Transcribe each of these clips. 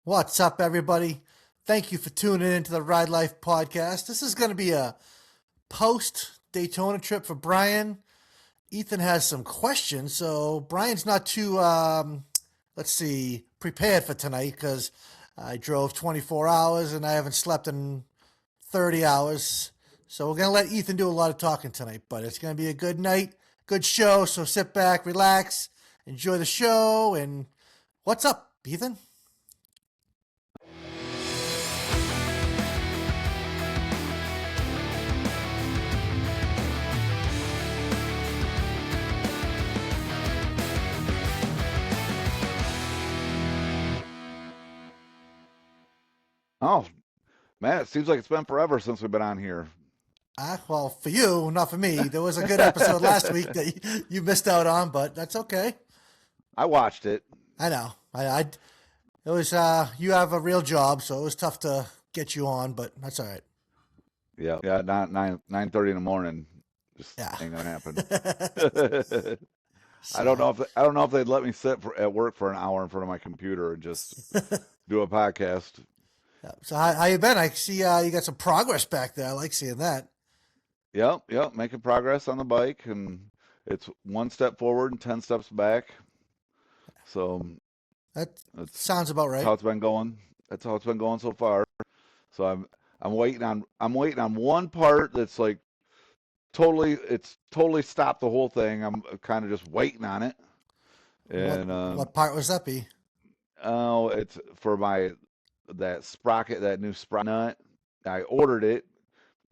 What's up, everybody? Thank you for tuning into the Ride Life podcast. This is going to be a post Daytona trip for Brian. Ethan has some questions, so Brian's not too, prepared for tonight because I drove 24 hours and I haven't slept in 30 hours. So we're going to let Ethan do a lot of talking tonight, but it's going to be a good night, good show. So sit back, relax, enjoy the show. And what's up, Ethan? Oh, man, it seems like it's been forever since we've been on here. Well, for you, not for me. There was a good episode last week that you missed out on, but that's okay. I watched it. I know. It was, you have a real job, so it was tough to get you on, but that's all right. Yeah, not 9:30 in the morning. Just Yeah. ain't gonna happen. I don't So, know if I don't know if they'd let me sit at work for an hour in front of my computer and just do a podcast. yeah. So how you been? I see you got some progress back there. I like seeing that. Yep, making progress on the bike, and it's one step forward and 10 steps back. So That that's sounds about how right. it's been going. That's how it's been going so far. So I'm waiting on one part that's like totally stopped the whole thing. I'm kind of just waiting on it. What And what part was that be? oh, it's for my that sprocket, that new sprocket nut. I ordered it,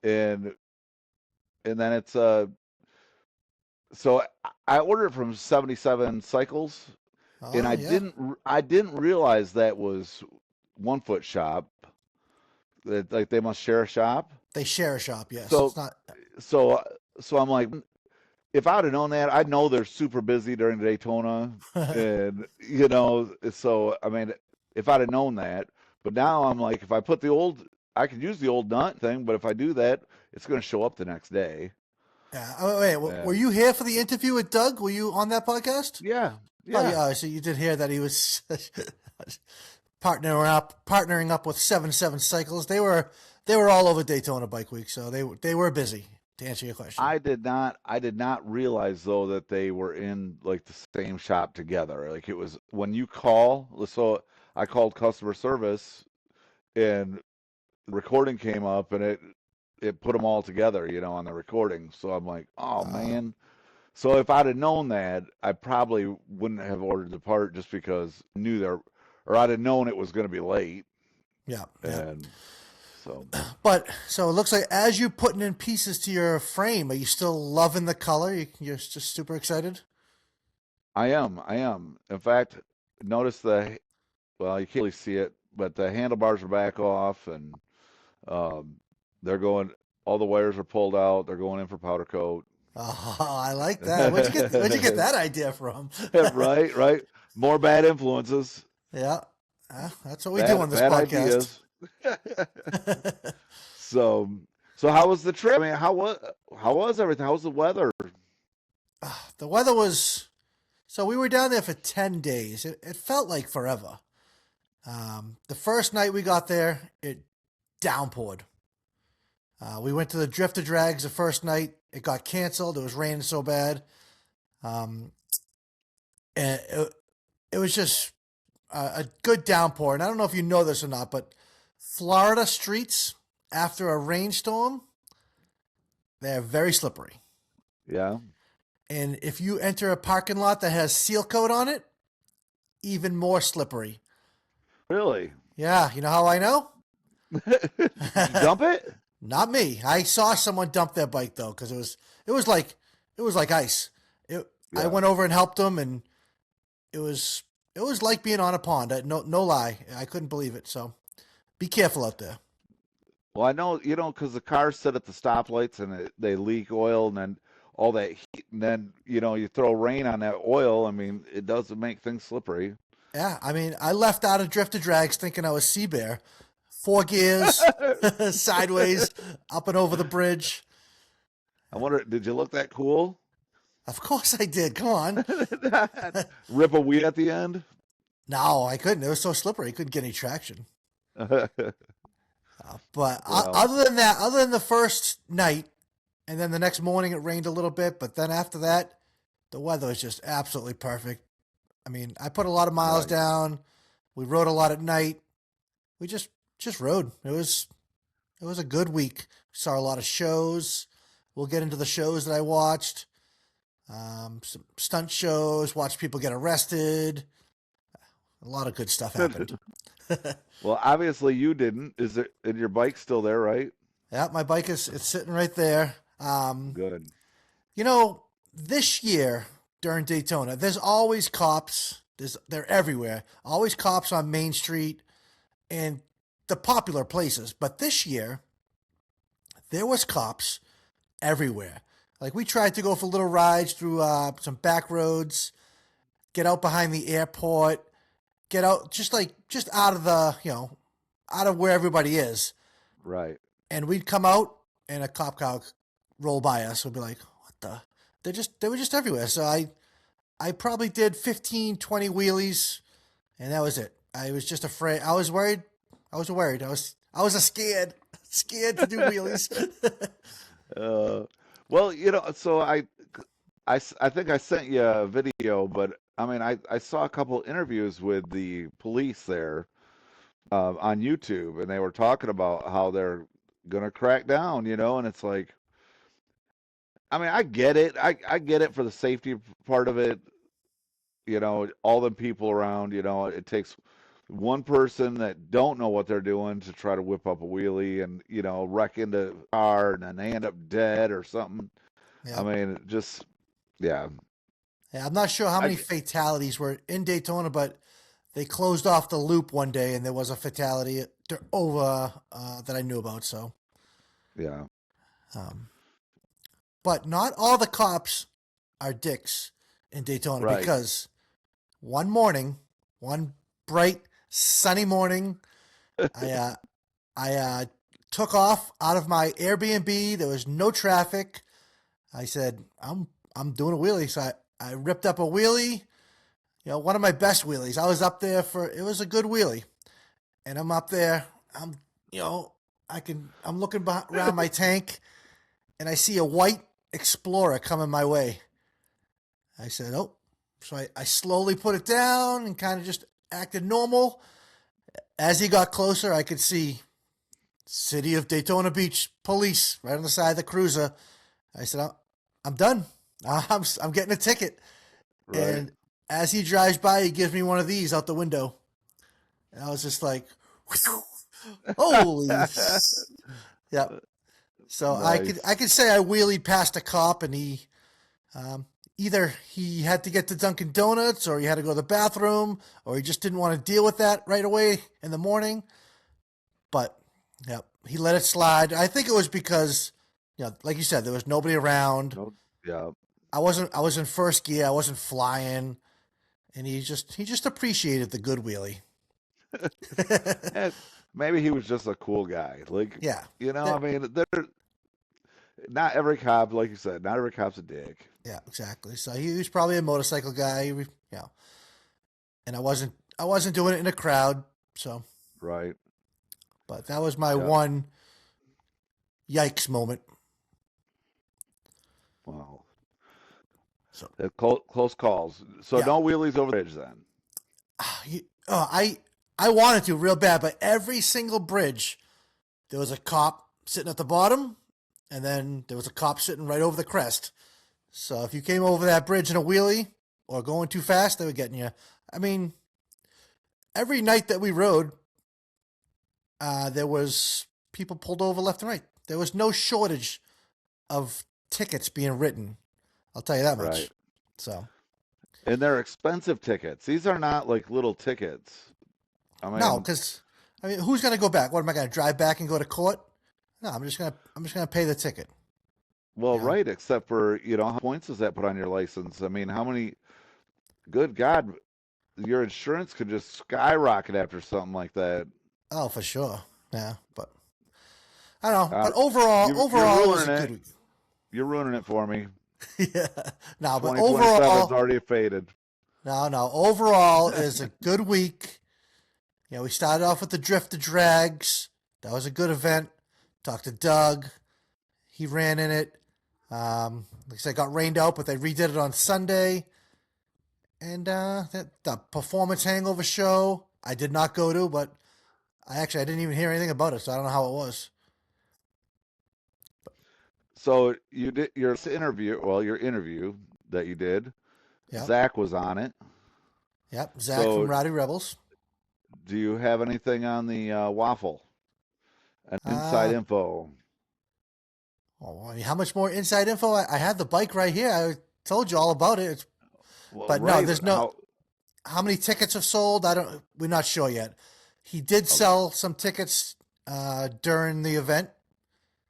and then it's so I ordered it from 77 Cycles, and Oh I yeah, didn't realize that was 1 Foot Shop. That like they must share a shop. they share a shop. Yes, it's So not. so so I'm like, if I'd have known that, I'd know they're super busy during Daytona, and so I mean, if I'd have known that, but now I'm like, if I put I could use the old nut thing, but if I do that, it's going to show up the next day. Yeah. Oh, wait, were And you here for the interview with Doug? Were you on that podcast? yeah, Oh yeah, yeah. So you did hear that he was partnering up with 77 Cycles. They were all over Daytona Bike Week, so they were busy. To answer your question. I did not realize though that they were in like the same shop together. Like it was when you call, so I called customer service and the recording came up and it put them all together, on the recording. So I'm like, oh Uh, man. So if I'd have known that, I probably wouldn't have ordered the part just because I knew there, or I'd have known it was going to be late. yeah, yeah. And so But so it looks like as you're putting in pieces to your frame, are you still loving the color? You're just super excited. I am. In fact, notice well, you can't really see it, but the handlebars are back off and um, they're going, all the wires are pulled out. They're going in for powder coat. Oh, I like that. Where'd you get that idea from? Right, right. More bad influences, Yeah, that's what we do on bad this bad podcast. ideas. So, so how was the trip? I mean, how was everything? How was the weather? The weather was so we were down there for 10 days. It felt like forever. The first night we got there, it downpoured. We went to the drifter drags the first night. It got canceled. It was raining so bad. Um, and it was just a good downpour. And I don't know if you know this or not, but Florida streets after a rainstorm, they're very slippery. Yeah, And if you enter a parking lot that has seal coat on it, even more slippery. really. Yeah, you know how I know? Did you dump it? Not me. I saw someone dump their bike though, because it was like ice. I Yeah. went over and helped them, and it was it was like being on a pond. No lie, I couldn't believe it. So be careful out there. Well, I know, because the cars sit at the stoplights and they leak oil and then all that heat, and then, you throw rain on that oil. I mean, it does make things slippery. Yeah, I mean, I left out of drifter drags thinking I was Sea Bear. 4 gears, sideways, up and over the bridge. I wonder, did you look that cool? Of course I did. Come on. Rip a wheel at the end? No, I couldn't. It was so slippery. I couldn't get any traction. But Well, other than that, other than the first night, and then the next morning it rained a little bit, but then after that, the weather was just absolutely perfect. I mean, I put a lot of miles right. down. We rode a lot at night. We just rode. It was a good week. Saw a lot of shows. We'll get into the shows that I watched. Some stunt shows. Watched people get arrested. A lot of good stuff happened. Well, obviously you didn't. Is it? And your bike's still there, right? Yeah, my bike is it's sitting right there. Good. You know, this year during Daytona, there's always cops. They're everywhere. Always cops on Main Street and the popular places. But this year, there was cops everywhere. Like we tried to go for little rides through some back roads, get out behind the airport, get out just out of the out of where everybody is, Right. and we'd come out and a cop car would roll by us. We'd be like, what the? They were just everywhere. So I probably did 15, 20 wheelies, and that was it. I was just afraid. I was worried. I was a scared to do wheelies. Uh, well, so I think I sent you a video, but I mean, I saw a couple interviews with the police there on YouTube, and they were talking about how they're gonna crack down, and it's like, I mean, I get it. I get it for the safety part of it. All the people around. It takes one person that don't know what they're doing to try to whip up a wheelie and wreck into a car, and then they end up dead or something. I Yep. mean, just yeah. Yeah, I'm not sure how I many fatalities were in Daytona, but they closed off the loop one day, and there was a fatality over that I knew about. So, yeah. um, but not all the cops are dicks in Daytona Right. because one morning, one bright sunny morning, I uh, I took off out of my Airbnb. There was no traffic. I said, I'm doing a wheelie. So I ripped up a wheelie, one of my best wheelies. I was up there it was a good wheelie. And I'm up there. I'm, you know, I'm looking around my tank and I see a white Explorer coming my way. I said, oh. So I slowly put it down and kind of just acted normal. As he got closer, I could see City of Daytona Beach police right on the side of the cruiser. I said, I'm done. I'm getting a ticket. Right. And as he drives by, he gives me one of these out the window. And I was just like, holy. Yeah. So I Nice. could say I wheelied past a cop and he either he had to get to Dunkin' Donuts or he had to go to the bathroom or he just didn't want to deal with that right away in the morning. But yeah, he let it slide. I think it was because, like you said, there was nobody around. No. Yeah. I was in first gear. I wasn't flying, and he just appreciated the good wheelie. And maybe he was just a cool guy. Like, Yeah, I mean, not every cop, like you said, not every cop's a dick. yeah, exactly. So he was probably a motorcycle guy, and I wasn't doing it in a crowd. So, Right. but that was my Yeah. one yikes moment. Wow. So Close calls. So yeah, no wheelies over the bridge then. I wanted to real bad, but every single bridge there was a cop sitting at the bottom, and then there was a cop sitting right over the crest. So if you came over that bridge in a wheelie or going too fast, they were getting you. I mean, every night that we rode, there was people pulled over left and right. There was no shortage of tickets being written. I'll tell you that Right. much. So And they're expensive tickets. These are not like little tickets. I no, mean, because I mean, who's gonna go back? What am I gonna drive back and go to court? No, I'm just gonna pay the ticket. well, You know? right, except for, how points does that put on your license? I mean, how many, good God, your insurance could just skyrocket after something like that. Oh, for sure. Yeah, but I don't know. Uh, But overall, you're overall, it was a ruining good it. week. You're ruining it for me. Yeah. No, but 2027's overall, already faded. No. Overall, is a good week. We started off with the drift to drags. That was a good event. Talked to Doug. He ran in it. Like I said, got rained out, but they redid it on Sunday. And the performance hangover show, I did not go to, but I didn't even hear anything about it, so I don't know how it was. So you did your interview. Well, your interview that you did, Yep, Zach was on it. yep. Zach from So Rowdy Rebels. do you have anything on the waffle and inside Uh, info? I mean, how much more inside info? I had the bike right here. I told you all about it. Well, But no, right, there's but no. how? How many tickets have sold? I don't. We're not sure yet. He did Okay. sell some tickets during the event,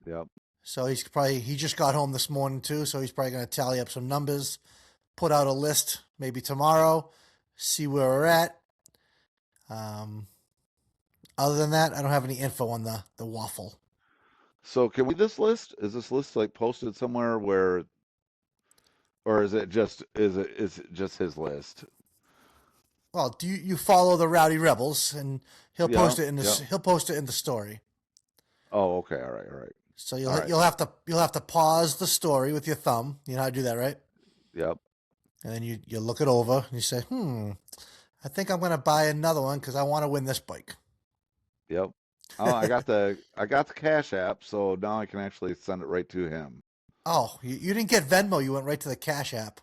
Yep. so he just got home this morning too. So he's probably going to tally up some numbers, put out a list maybe tomorrow, see where we're at. Um, Other than that, I don't have any info on the waffle. So can we this list? Is this list like posted somewhere where, or is it just his list? Well, do you follow the Rowdy Rebels, and Yeah. Yeah. he'll post it in the story. Oh, okay. All right. All right. So All right. you'll have to pause the story with your thumb. You know how to do that, right? Yep. And then you look it over and you say, I think I'm going to buy another one because I want to win this bike. Yep. Oh, I got the Cash App, so now I can actually send it right to him. Oh, you didn't get Venmo. You went right to the Cash App.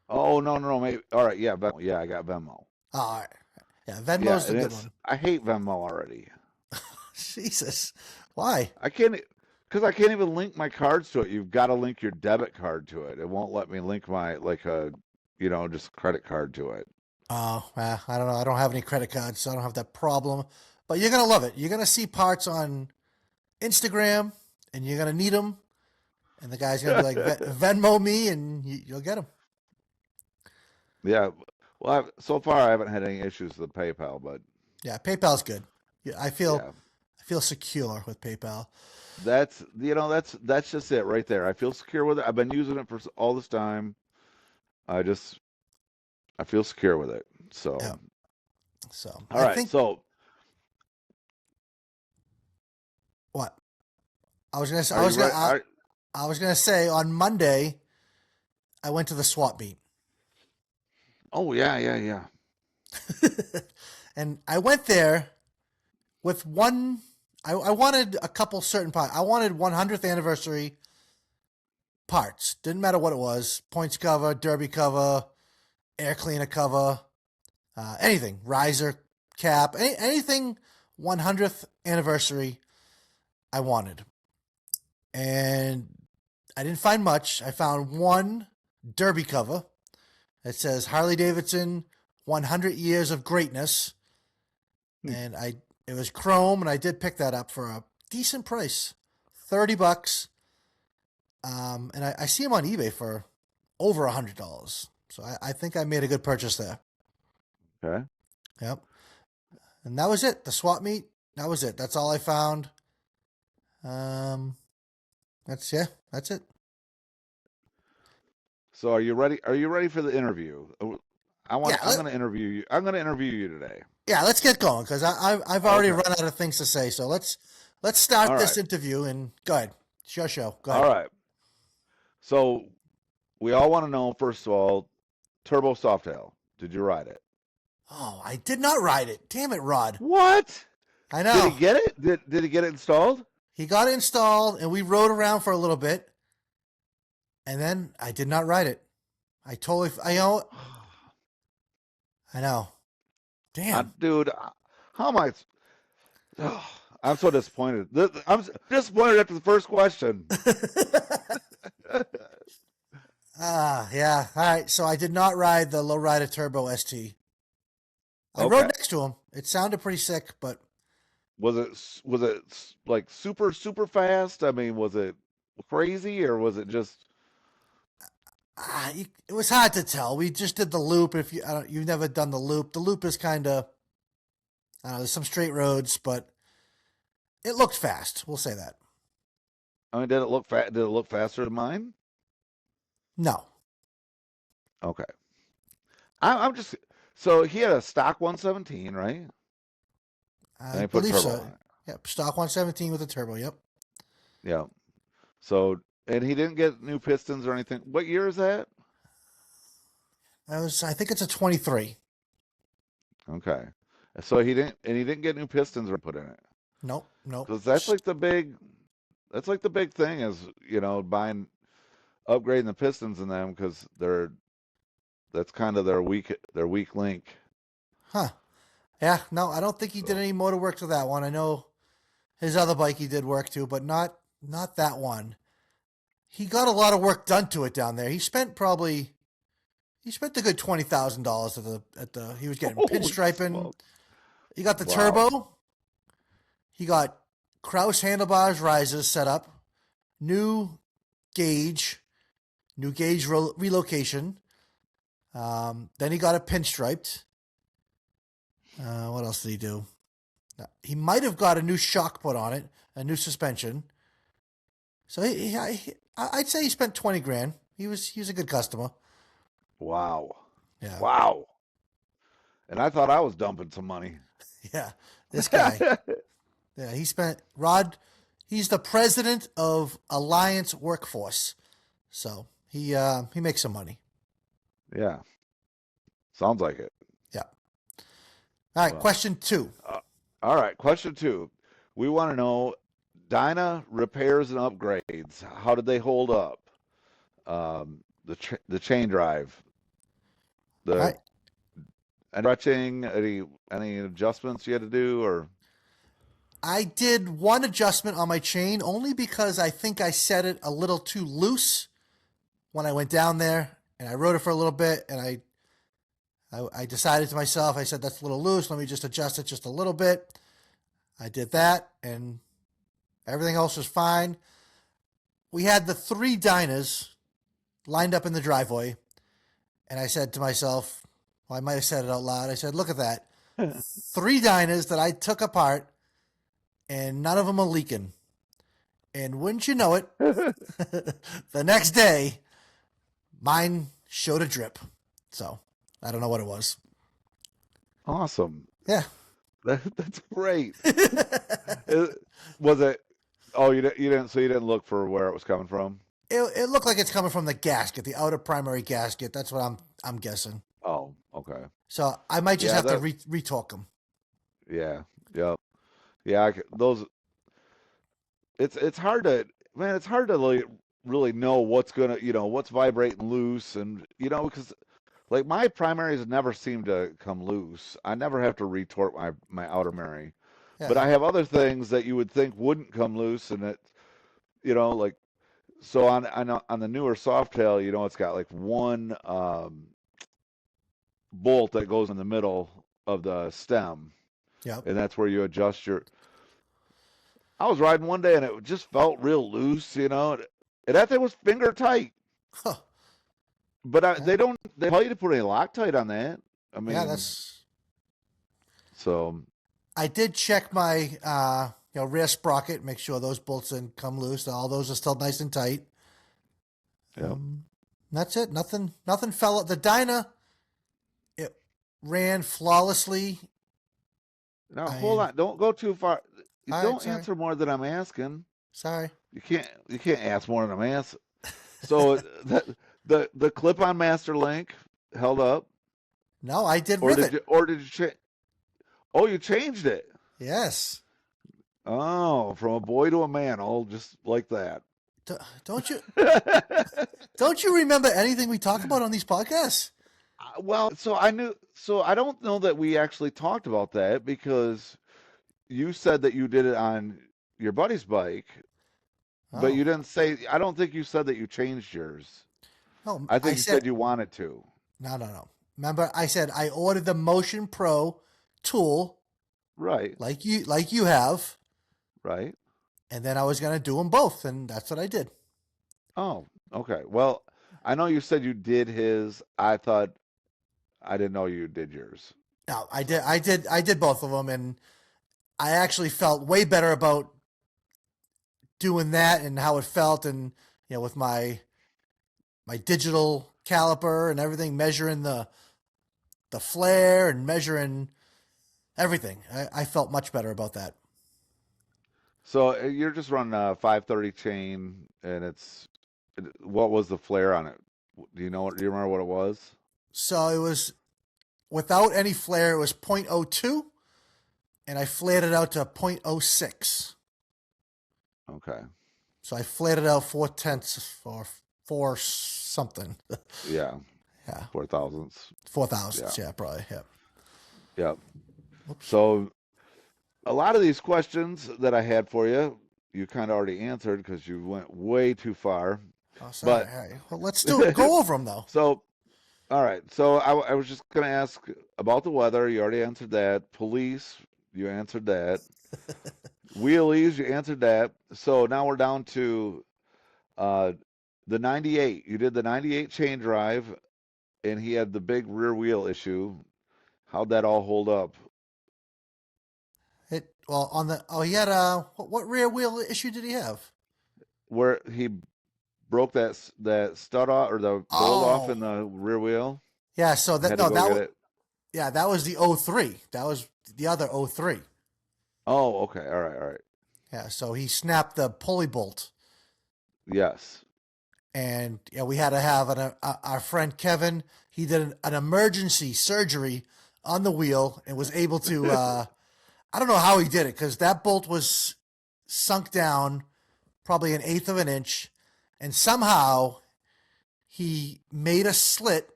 Oh, no, no, no. Maybe. All right. Yeah. Venmo. Yeah, I got Venmo. Oh, all right. Yeah, Yeah, Venmo's the and good it's one. I hate Venmo already. Jesus. Why? I can't because I can't even link my cards to it. You've got to link your debit card to it. It won't let me link my like a just credit card to it. Oh, I don't know. I don't have any credit cards, so I don't have that problem. But you're going to love it. You're going to see parts on Instagram, and you're going to need them. And the guy's going to be like, Venmo me, and you'll get them. Yeah. Well, so far I haven't had any issues with PayPal, but Yeah, PayPal's good. Yeah, yeah, I feel secure with PayPal. that's just it right there. I feel secure with it. I've been using it for all this time. I just I feel secure with it. So, Yeah. So all I right. think So, what I was gonna say, are you ready? I was gonna say on Monday I went to the swap meet, Oh yeah, yeah, yeah. and I went there with one. I wanted a couple certain parts. I wanted 100th anniversary parts. Didn't matter what it was: points cover, derby cover, air cleaner cover, anything, riser cap, anything 100th anniversary. I wanted, and I didn't find much. I found one derby cover. It says Harley Davidson 100 years of greatness, Hmm. and it was chrome, and I did pick that up for a decent price, $30. And I see them on eBay for over $100. So I think I made a good purchase there. Okay. Yep. And that was it. The swap meet. That was it. That's all I found. Um, that's it. So, are you ready? Are you ready for the interview? Yeah, I'm going to interview you. I'm going to interview you today. yeah. Let's get going because I've already Okay. run out of things to say. So let's start All this right. interview and go ahead. It's your show. Go All ahead. right. So, we all want to know first of all, Turbo Softail. Did you ride it? Oh, I did not ride it. Damn it, Rod. What? I Did he know. get it? Did he get it installed? He got it installed and we rode around for a little bit, and then I did not ride it. I know. I know. Damn. Dude, how am I? I'm so disappointed. Disappointed after the first question. Yeah. All right. So I did not ride the Lowrider Turbo ST. I rode Okay. next to him. It sounded pretty sick, but Was it like super fast? I mean, was it crazy or was it just it was hard to tell. We just did the loop. If you've never done the loop is kind of, I don't know, there's some straight roads, but it looked fast. We'll say that. I mean, did it look faster than mine? No. Okay. I'm just so he had a stock 117, right? And I they put believe turbo so. on it. Yep, stock 117 with a turbo. Yep. Yeah. So and he didn't get new pistons or anything. What year is that? I think it's a 23. Okay. So he didn't get new pistons or put in it. Nope, nope. Because that's like the big thing is, buying upgrading the pistons in them because that's kind of their weak link. Huh. Yeah, no, I don't think he did So any motor work to that one. I know his other bike he did work to, but not that one. He got a lot of work done to it down there. He spent a good $20,000 at the he was getting holy pinstriping. smoke. He got the Wow. turbo. He got Kraus handlebars risers set up, new gauge, relocation. Then he got it pinstriped. What else did he do? He might have got a new shock put on it, a new suspension. So I'd say he spent 20 grand. He was a good customer. Wow. Yeah, Wow. And I thought I was dumping some money. yeah. This guy, yeah, he spent Rod. He's the president of Alliance Workforce, so he makes some money. Yeah. Sounds like it. Yeah. All right. Well, Question two. all right. Question two. We want to know Dyna repairs and upgrades. How did they hold up? The chain drive, All the right. stretching, any adjustments you had to do, or I did one adjustment on my chain only because I think I set it a little too loose when I went down there and I rode it for a little bit and I decided to myself, I said, that's a little loose. Let me just adjust it just a little bit. I did that and everything else was fine. We had the three diners lined up in the driveway. And I said to myself, well, I might have said it out loud. I said, look at that. Three diners that I took apart and none of them are leaking. And wouldn't you know it, the next day, mine showed a drip. So I don't know what it was. awesome. Yeah. That's great. It- was it? Oh, you didn't look for where it was coming from. It looked like it's coming from the gasket, the outer primary gasket. That's what I'm guessing. Oh, okay. So I might just Yeah, have to that. retalk them. Yeah, yeah, yeah. Those. It's hard to man. It's hard to really know what's what's vibrating loose, and because like my primaries never seem to come loose. I never have to retort my outer Mary, but Yeah. I have other things that you would think wouldn't come loose, and like so on the newer Softail, it's got like one bolt that goes in the middle of the stem, Yep. and that's where you adjust your. I was riding one day and it just felt real loose, and that thing was finger tight. Huh. But Yeah. they tell you to put any Loctite on that. I Yeah. mean, That's. so I did check my rear sprocket, make sure those bolts didn't come loose. All those are still nice and tight. yeah. That's it. Nothing fell. The Dyna, it ran flawlessly. Now I hold mean, on, don't go too far. You all right, don't sorry, answer more than I'm asking. sorry. You can't ask more than I'm asking. So the clip-on master link held up, No, I did or did rivet. you change? Oh, you changed it. Yes. Oh, from a boy to a man, all just like that. D- don't you don't you remember anything we talk about on these podcasts? Well, so I don't know that we actually talked about that because you said that you did it on your buddy's bike, but Oh, you didn't say, I don't think you said that you changed yours. no, I I think you said said you wanted to. no, no, no. Remember, I said I ordered the Motion Pro tool Right, like you have, right. and then I was gonna do them both, and that's what I did. Oh, okay. Well, I know you said you did his. I didn't know you did yours. No, So, I did both of them, and I actually felt way better about doing that and how it felt, and with my digital caliper and everything, measuring the flare and measuring everything. I felt much better about that. So you're just running a 530 chain, and what was the flare on it? Do you remember what it was? So it was without any flare, it was point oh 0.02, and I flared it out to point oh 0.06. Okay. So I flared it out 4/10 or four something. Yeah. Yeah, 4 thousandths. four Yeah. thousandths. Yeah, probably. Yeah. Yeah. Oops. So a lot of these questions that I had for you, you kind of already answered because you went way too far. Oh, sorry. But All right. Well, let's do it. Go over them though. so, all right. So I was just going to ask about the weather. You already answered that. Police, you answered that. Wheelies, you answered that. So now we're down to uh, the 98. You did the 98 chain drive, and he had the big rear wheel issue. How'd that all hold up? It well on the he had what rear wheel issue did he have? Where he broke that stud off or the bolt off in Oh, the rear wheel yeah. So and that had to no go that get was it. yeah that was the oh 03. That was the other oh 03. Oh, okay. All right. All right. Yeah. So he snapped the pulley bolt, Yes. and yeah, we had to have our friend Kevin. He did an emergency surgery on the wheel and was able to. I don't know how he did it because that bolt was sunk down probably an eighth of an inch, and somehow he made a slit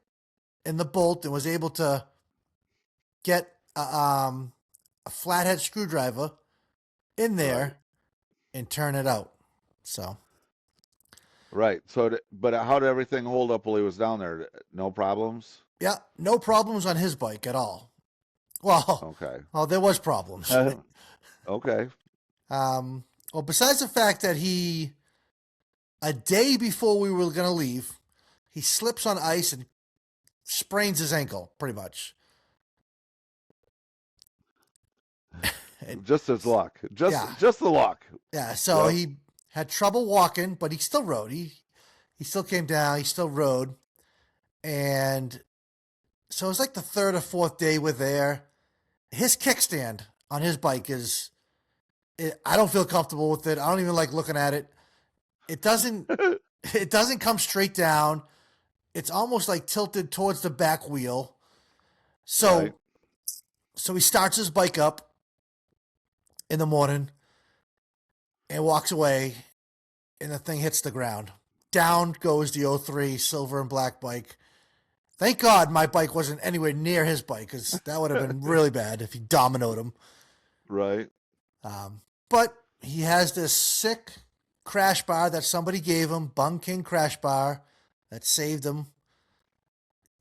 in the bolt and was able to get a flathead screwdriver in Right. there and turn it out. So Right. So, but how did everything hold up while he was down there? No problems? yeah, no problems on his bike at all. Well, Okay. well, there was problems. Okay. Well, besides the fact that a day before we were going to leave, he slips on ice and sprains his ankle, pretty much. It, Just his luck. yeah, Just the luck. yeah. So Yep. he had trouble walking, but he still rode. He still came down. He still rode, and so it was like the third or fourth day we're there. His kickstand on his bike I don't feel comfortable with it. I don't even like looking at it. It doesn't it doesn't come straight down. It's almost like tilted towards the back wheel. Right. So he starts his bike up in the morning and walks away, and the thing hits the ground. Down goes the '03 silver and black bike. Thank God my bike wasn't anywhere near his bike because that would have been really bad if he dominoed him. Right. But he has this sick crash bar that somebody gave him, Bung King crash bar, that saved him.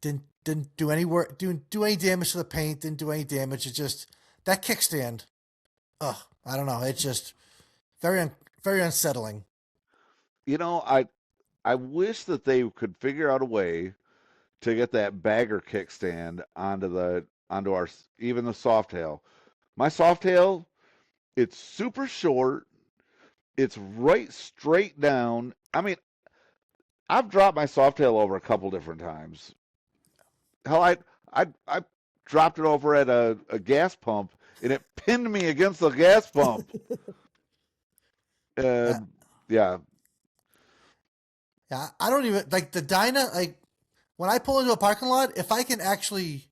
Didn't do any work, didn't do any damage to the paint, didn't do any damage. It just that kickstand. Ugh, I don't know. It's just very unsettling. You know, I wish that they could figure out a way to get that bagger kickstand onto our even the softail. My softail, it's super short. It's right straight down. I mean, I've dropped my softail over a couple different times. Hell, I dropped it over at a gas pump and it pinned me against the gas pump. Yeah, And yeah, yeah. I don't even like the Dyna. Like when I pull into a parking lot, if I can actually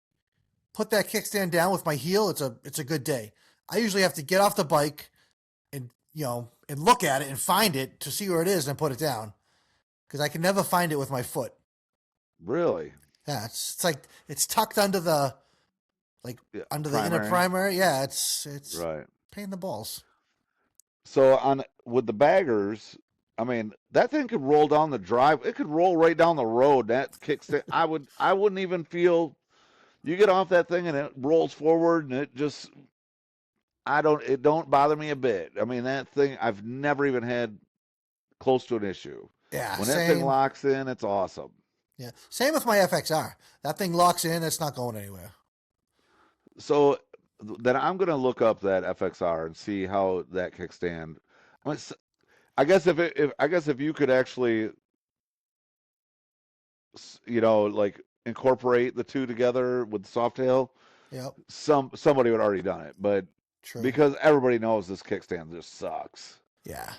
put that kickstand down with my heel, it's a good day. I usually have to get off the bike and and look at it and find it to see where it is and put it down because I can never find it with my foot. really. Yeah, it's like it's tucked under the like Yeah, under the inner primary. primary. Yeah, it's Right. pain in the balls. So on with the baggers, I mean, that thing could roll down the drive. It could roll right down the road. That kickstand, I wouldn't even feel. You get off that thing and it rolls forward, and it don't bother me a bit. I mean, that thing, I've never even had close to an issue. Yeah, When that thing same. locks in, it's awesome. Yeah, same with my FXR. That thing locks in. It's not going anywhere. So then I'm gonna look up that FXR and see how that kickstand. I mean, I guess if I guess if you could actually, like incorporate the two together with Softail, Yep. somebody would already done it. But True. because everybody knows this kickstand just sucks. Yeah.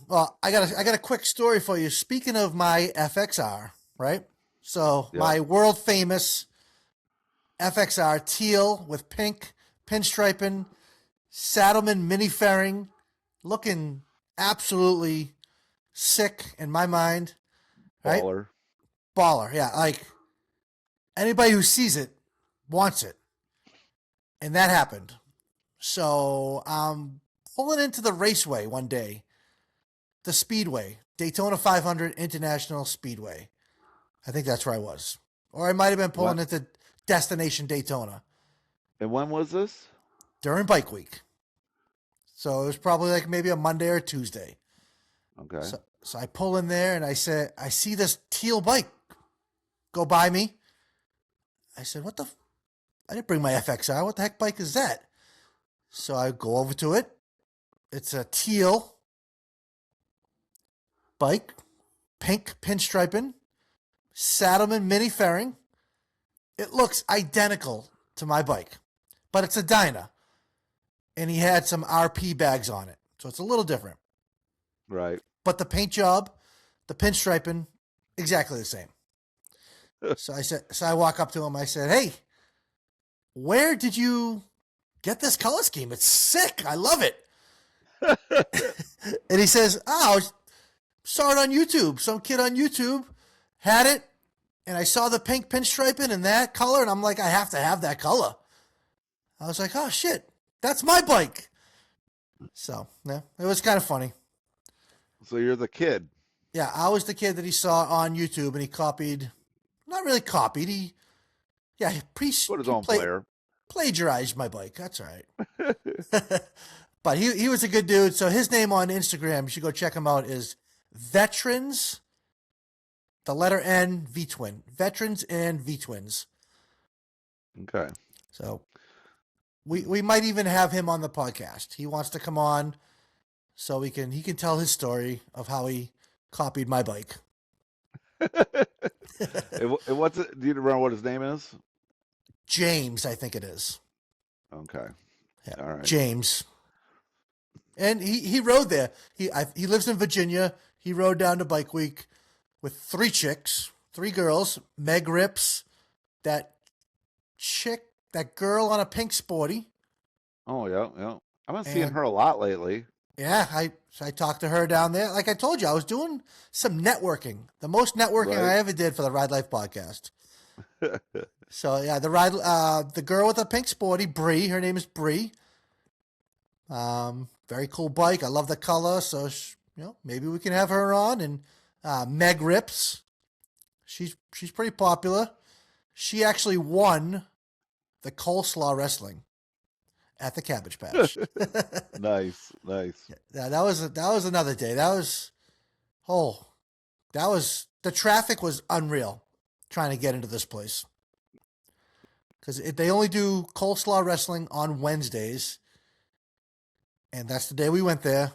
Well, I got a quick story for you. Speaking of my FXR, right? So Yep. my world famous FXR teal with pink pinstriping, Saddleman mini fairing, looking absolutely sick in my mind, right? Baller. Baller, yeah. Like anybody who sees it wants it, and that happened. So I'm pulling into the raceway one day, the Speedway, Daytona 500 International Speedway. I think that's where I was, or I might have been pulling What? into Destination Daytona And when was this? during Bike Week. So it was probably like maybe a Monday or Tuesday. Okay. So I pull in there and I said, I see this teal bike go by me. I said, what the? I didn't bring my FXR. What the heck bike is that? So I go over to it. It's a teal bike, pink pinstriping, Saddleman mini fairing. It looks identical to my bike, but it's a Dyna. And he had some RP bags on it. So it's a little different. Right. But the paint job, the pinstriping, exactly the same. So I walk up to him. I said, "Hey, where did you get this color scheme? It's sick. I love it." And he says, "Oh, I saw it on YouTube. Some kid on YouTube had it, and I saw the pink pinstriping and that color, and I'm like, I have to have that color." I was like, "Oh shit, that's my bike." So yeah, it was kind of funny. So you're the kid. Yeah, I was the kid that he saw on YouTube, and he copied. Not really copied. Put his He own player. plagiarized my bike. That's all right. But he was a good dude. So his name on Instagram, you should go check him out, is Veterans, the letter N, V Twin. Veterans and V Twins. Okay. So we might even have him on the podcast. He wants to come on so he can tell his story of how he copied my bike. And what's it? Do you remember what his name is? James, I think it is. Okay. Yeah, All right. James. And he rode there. He lives in Virginia. He rode down to Bike Week with three chicks, three girls. Meg Rips, that that girl on a pink sporty. Oh yeah, yeah. I've been seeing And her a lot lately. yeah, I talked to her down there. Like I told you, I was doing some networking. The most networking Right. I ever did for the Ride Life podcast. So yeah, the girl with the pink sporty, Bree. Her name is Bree. Very cool bike. I love the color. So maybe we can have her on. And Meg Rips, she's pretty popular. She actually won the coleslaw wrestling at the Cabbage Patch. Nice, nice. Yeah, that was another day. Oh, the traffic was unreal trying to get into this place because they only do coleslaw wrestling on Wednesdays, and that's the day we went there,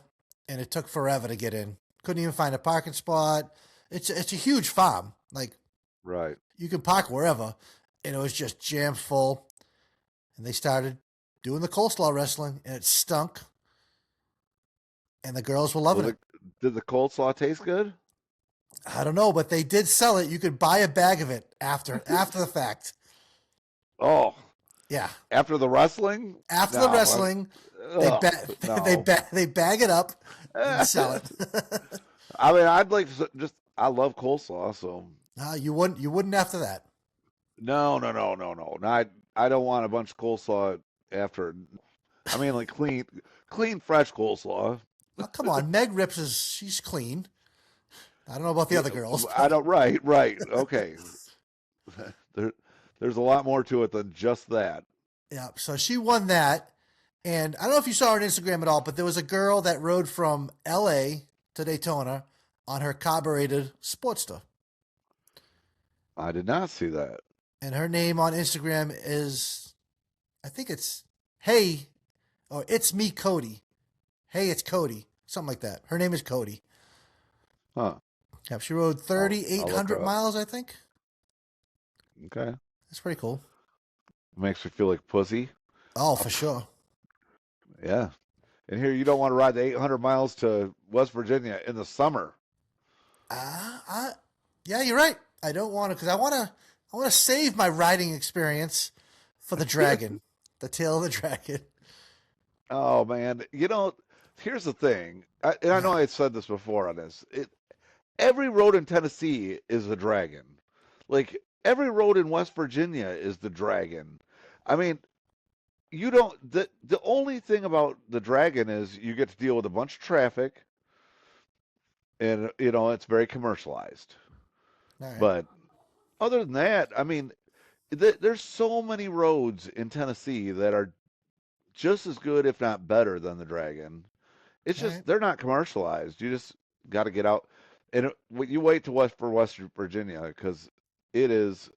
and it took forever to get in. Couldn't even find a parking spot. It's a huge farm. Like Right. you can park wherever, and it was just jam full. And they started doing the coleslaw wrestling, and it stunk. And the girls were loving it. Did the coleslaw taste good? I don't know, but they did sell it. You could buy a bag of it after the fact. Oh, Yeah, after the wrestling? after the No. wrestling, Ugh, no. they bag it up and sell it. I mean, I'd like to just. I love coleslaw, so No, you wouldn't after that. no. I don't want a bunch of coleslaw after. I mean, like clean, fresh coleslaw. Oh, come on, Meg Rips she's clean. I don't know about the other girls. I don't. Right. Okay. There, there's a lot more to it than just that. Yeah, so she won that. And I don't know if you saw her on Instagram at all, but there was a girl that rode from LA to Daytona on her carbureted Sportster. I did not see that. And her name on Instagram is, I think it's Hey, or It's Me Cody. Hey, it's Cody. Something like that. Her name is Cody. Huh. Yeah, she rode I'll look her 3,800 up. miles, I think. Okay. It's pretty cool. Makes me feel like pussy. Oh, Uh, for sure. Yeah. And here you don't want to ride the 800 miles to West Virginia in the summer. Uh, I, yeah, you're right. I don't want to because I want to save my riding experience for the dragon, the tail of the dragon. Oh man, here's the thing. And I know Yeah, I said this before on this. Every road in Tennessee is a dragon. Like every road in West Virginia is the dragon. I mean, you don't the only thing about the dragon is you get to deal with a bunch of traffic and it's very commercialized. all right, But other than that, I mean, there's so many roads in Tennessee that are just as good, if not better, than the Dragon. It's all right. just they're not commercialized. You just got to get out, and you wait to West Virginia because it is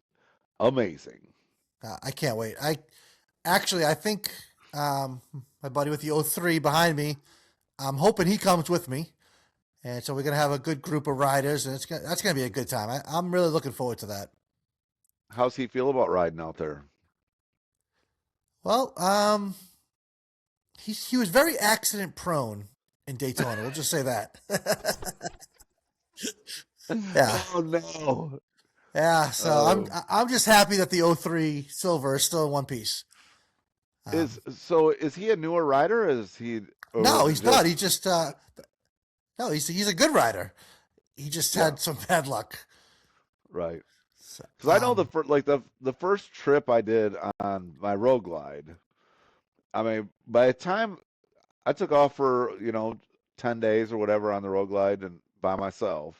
amazing. I can't wait. I think um, my buddy with the O3 behind me. I'm hoping he comes with me, and so we're gonna have a good group of riders, and that's gonna be a good time. I'm really looking forward to that. How's he feel about riding out there? Well, he was very accident prone in Daytona. We'll just say that. Yeah, Oh no! yeah. So Oh, I'm just happy that the O3 Silver is still in one piece. is he a newer rider? Or No, was it he's not. He just just no, he's a good rider. He just yeah, had some bad luck. right? So, Because I know the first trip I did on my road glide. I mean, by the time I took off for 10 days or whatever on the road glide and by myself,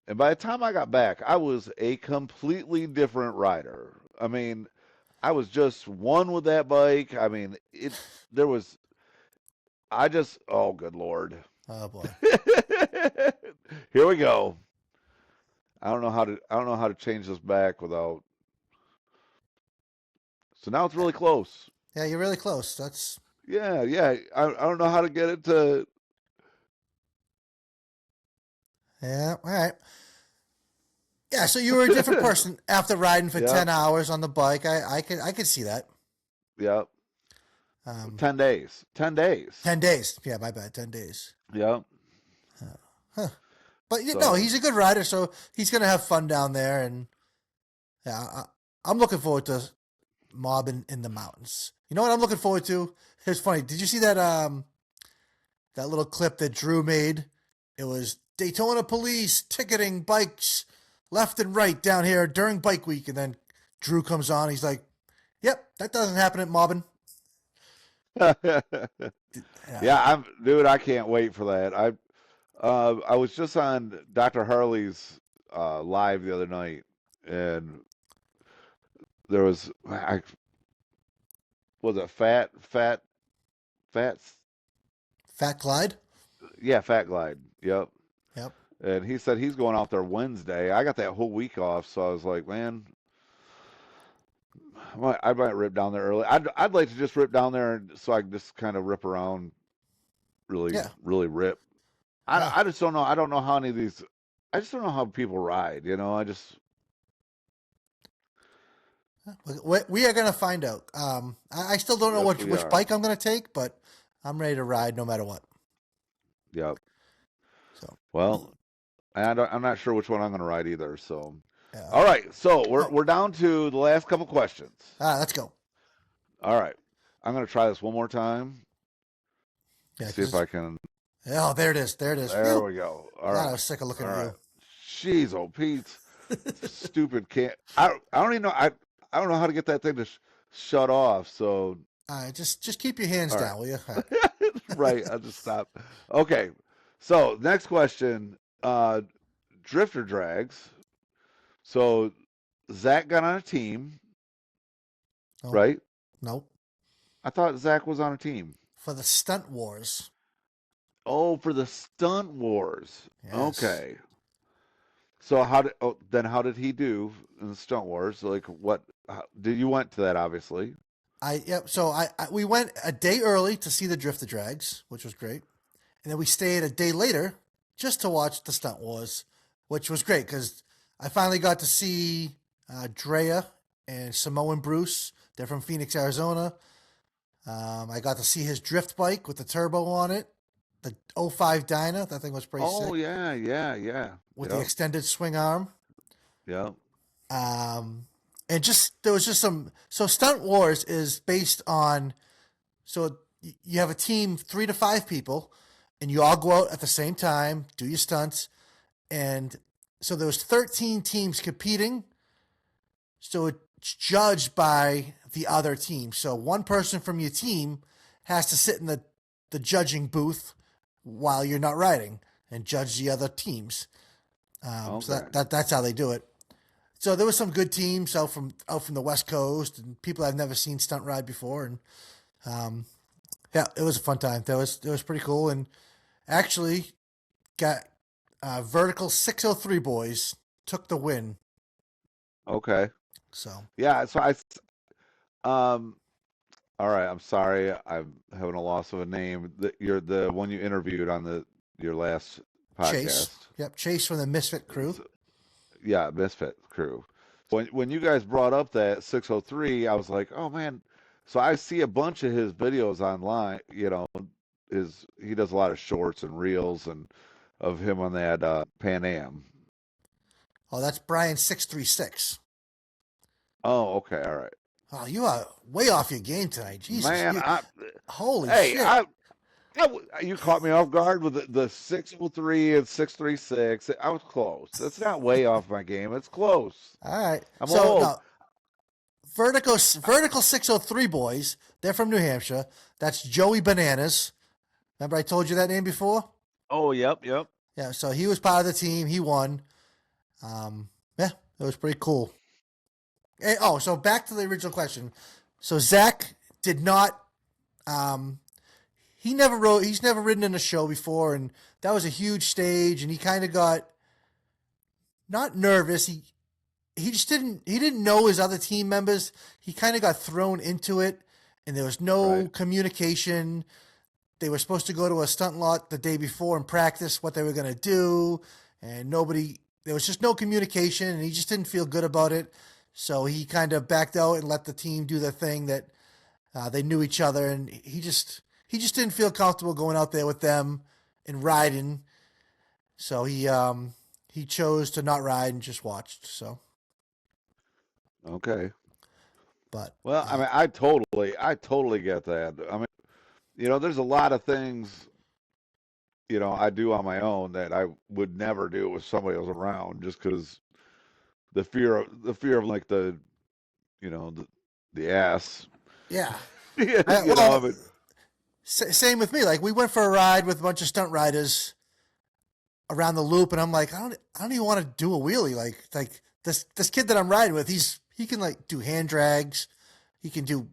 and by the time I got back, I was a completely different rider. I mean, I was just one with that bike. I mean, it there was I just oh good lord. oh boy. Here we go. I don't know how to change this back without. So now it's really close. Yeah, you're really close. That's Yeah, yeah. I don't know how to get it to. yeah. All right. Yeah, so you were a different person after riding for Yeah, 10 hours on the bike. I could see that. yeah. Um, 10 days. 10 days. 10 days. Yeah, my bad. 10 days. Yeah. Huh. But you know, So he's a good rider, so he's gonna have fun down there. And yeah, I'm looking forward to mobbing in the mountains. You know what I'm looking forward to? It's funny. Did you see that little clip that Drew made? It was Daytona police ticketing bikes left and right down here during bike week, and then Drew comes on. He's like, "Yep, that doesn't happen at mobbing." Yeah, yeah, dude, I can't wait for that. I was just on Dr. Harley's live the other night and there was a fat Fat Clyde. yeah, Fat Glide. Yep. Yep. And he said he's going out there Wednesday. I got that whole week off, so I was like, man, I might rip down there early. I'd like to just rip down there so I can just kind of rip around, really Yeah. really rip. Yeah. I just don't know. I don't know how any of these. I just don't know how people ride. I just We are gonna find out. I still don't know yes we which are. bike I'm gonna take, but I'm ready to ride no matter what. Yep. So, Well, I'm not sure which one I'm going to ride either. So, yeah. all right. So Oh, we're down to the last couple questions. let's go. All right. I'm going to try this one more time. Yeah, See if because I can. oh, there it is. There it is. There Phew. we go. All God, I right. was sick of looking All at right. you. Jeez, oh Pete, stupid can't. I don't even know. I don't know how to get that thing to shut off. So, All right, just keep your hands all down, will you? All right. right. Right. I'll just stop. Okay. So next question. Drifter drags. So Zach got on a team, Nope. right? Nope. I thought Zach was on a team. For the stunt wars. Oh, for the stunt wars. Yes. Okay. So how did he do in the stunt wars? Like did you went to that obviously? Yep. So we went a day early to see the drifter drags, which was great, and then we stayed a day later just to watch the stunt wars, which was great because I finally got to see. Drea and Samoan Bruce. They're from Phoenix, Arizona. I got to see his drift bike with the turbo on it, the '05 Dyna. That thing was pretty Oh sick yeah, yeah, yeah. with the Yep, extended swing arm. yep. Um, and just there was just some. So Stunt Wars is based on. So you have a team, 3 to 5 people, and you all go out at the same time, do your stunts, and so there was 13 teams competing. So it's judged by the other team. So one person from your team has to sit in the judging booth while you're not riding and judge the other teams. So Okay, that's how they do it. So there was some good teams out from the West Coast and people I've never seen stunt ride before, and um, yeah, it was a fun time. That was pretty cool, and actually got vertical 603 boys took the win. okay. So Yeah. Um. All right. I'm sorry. I'm having a loss of a name. You're the one you interviewed on your last Chase, podcast. yep, Chase from the Misfit crew. So, yeah, Misfit crew. When you guys brought up that 603, I was like, oh man. So I see a bunch of his videos online. He does a lot of shorts and reels and of him on that Pan Am. Oh, that's Brian 636. Oh, okay, all right. Oh, you are way off your game tonight. Jesus, Man, you holy hey, shit. you caught me off guard with the 603 and 636. I was close. That's not way off my game. It's close. All right. I'm So old. now vertical 603 boys. They're from New Hampshire. That's Joey Bananas. Remember I told you that name before? Oh, yep, yep. Yeah. So he was part of the team. He won. Yeah, it was pretty cool. So back to the original question. So Zach did not. Um, he never rode. He's never ridden in a show before, and that was a huge stage. And he kind of got not nervous. He just didn't. He didn't know his other team members. He kind of got thrown into it, and there was no Right. communication. They were supposed to go to a stunt lot the day before and practice what they were going to do, and nobody. There was just no communication, and he just didn't feel good about it. So he kind of backed out and let the team do their thing. That they knew each other, and he just didn't feel comfortable going out there with them and riding. So he chose to not ride and just watched. So, Okay. but Well, I mean, I totally get that. I mean, there's a lot of things, I do on my own that I would never do if somebody was around, just because the fear of like the ass. yeah. I Well, mean, same with me. Like we went for a ride with a bunch of stunt riders around the loop, and I'm like, I don't even want to do a wheelie. Like this kid that I'm riding with, he can like do hand drags, he can do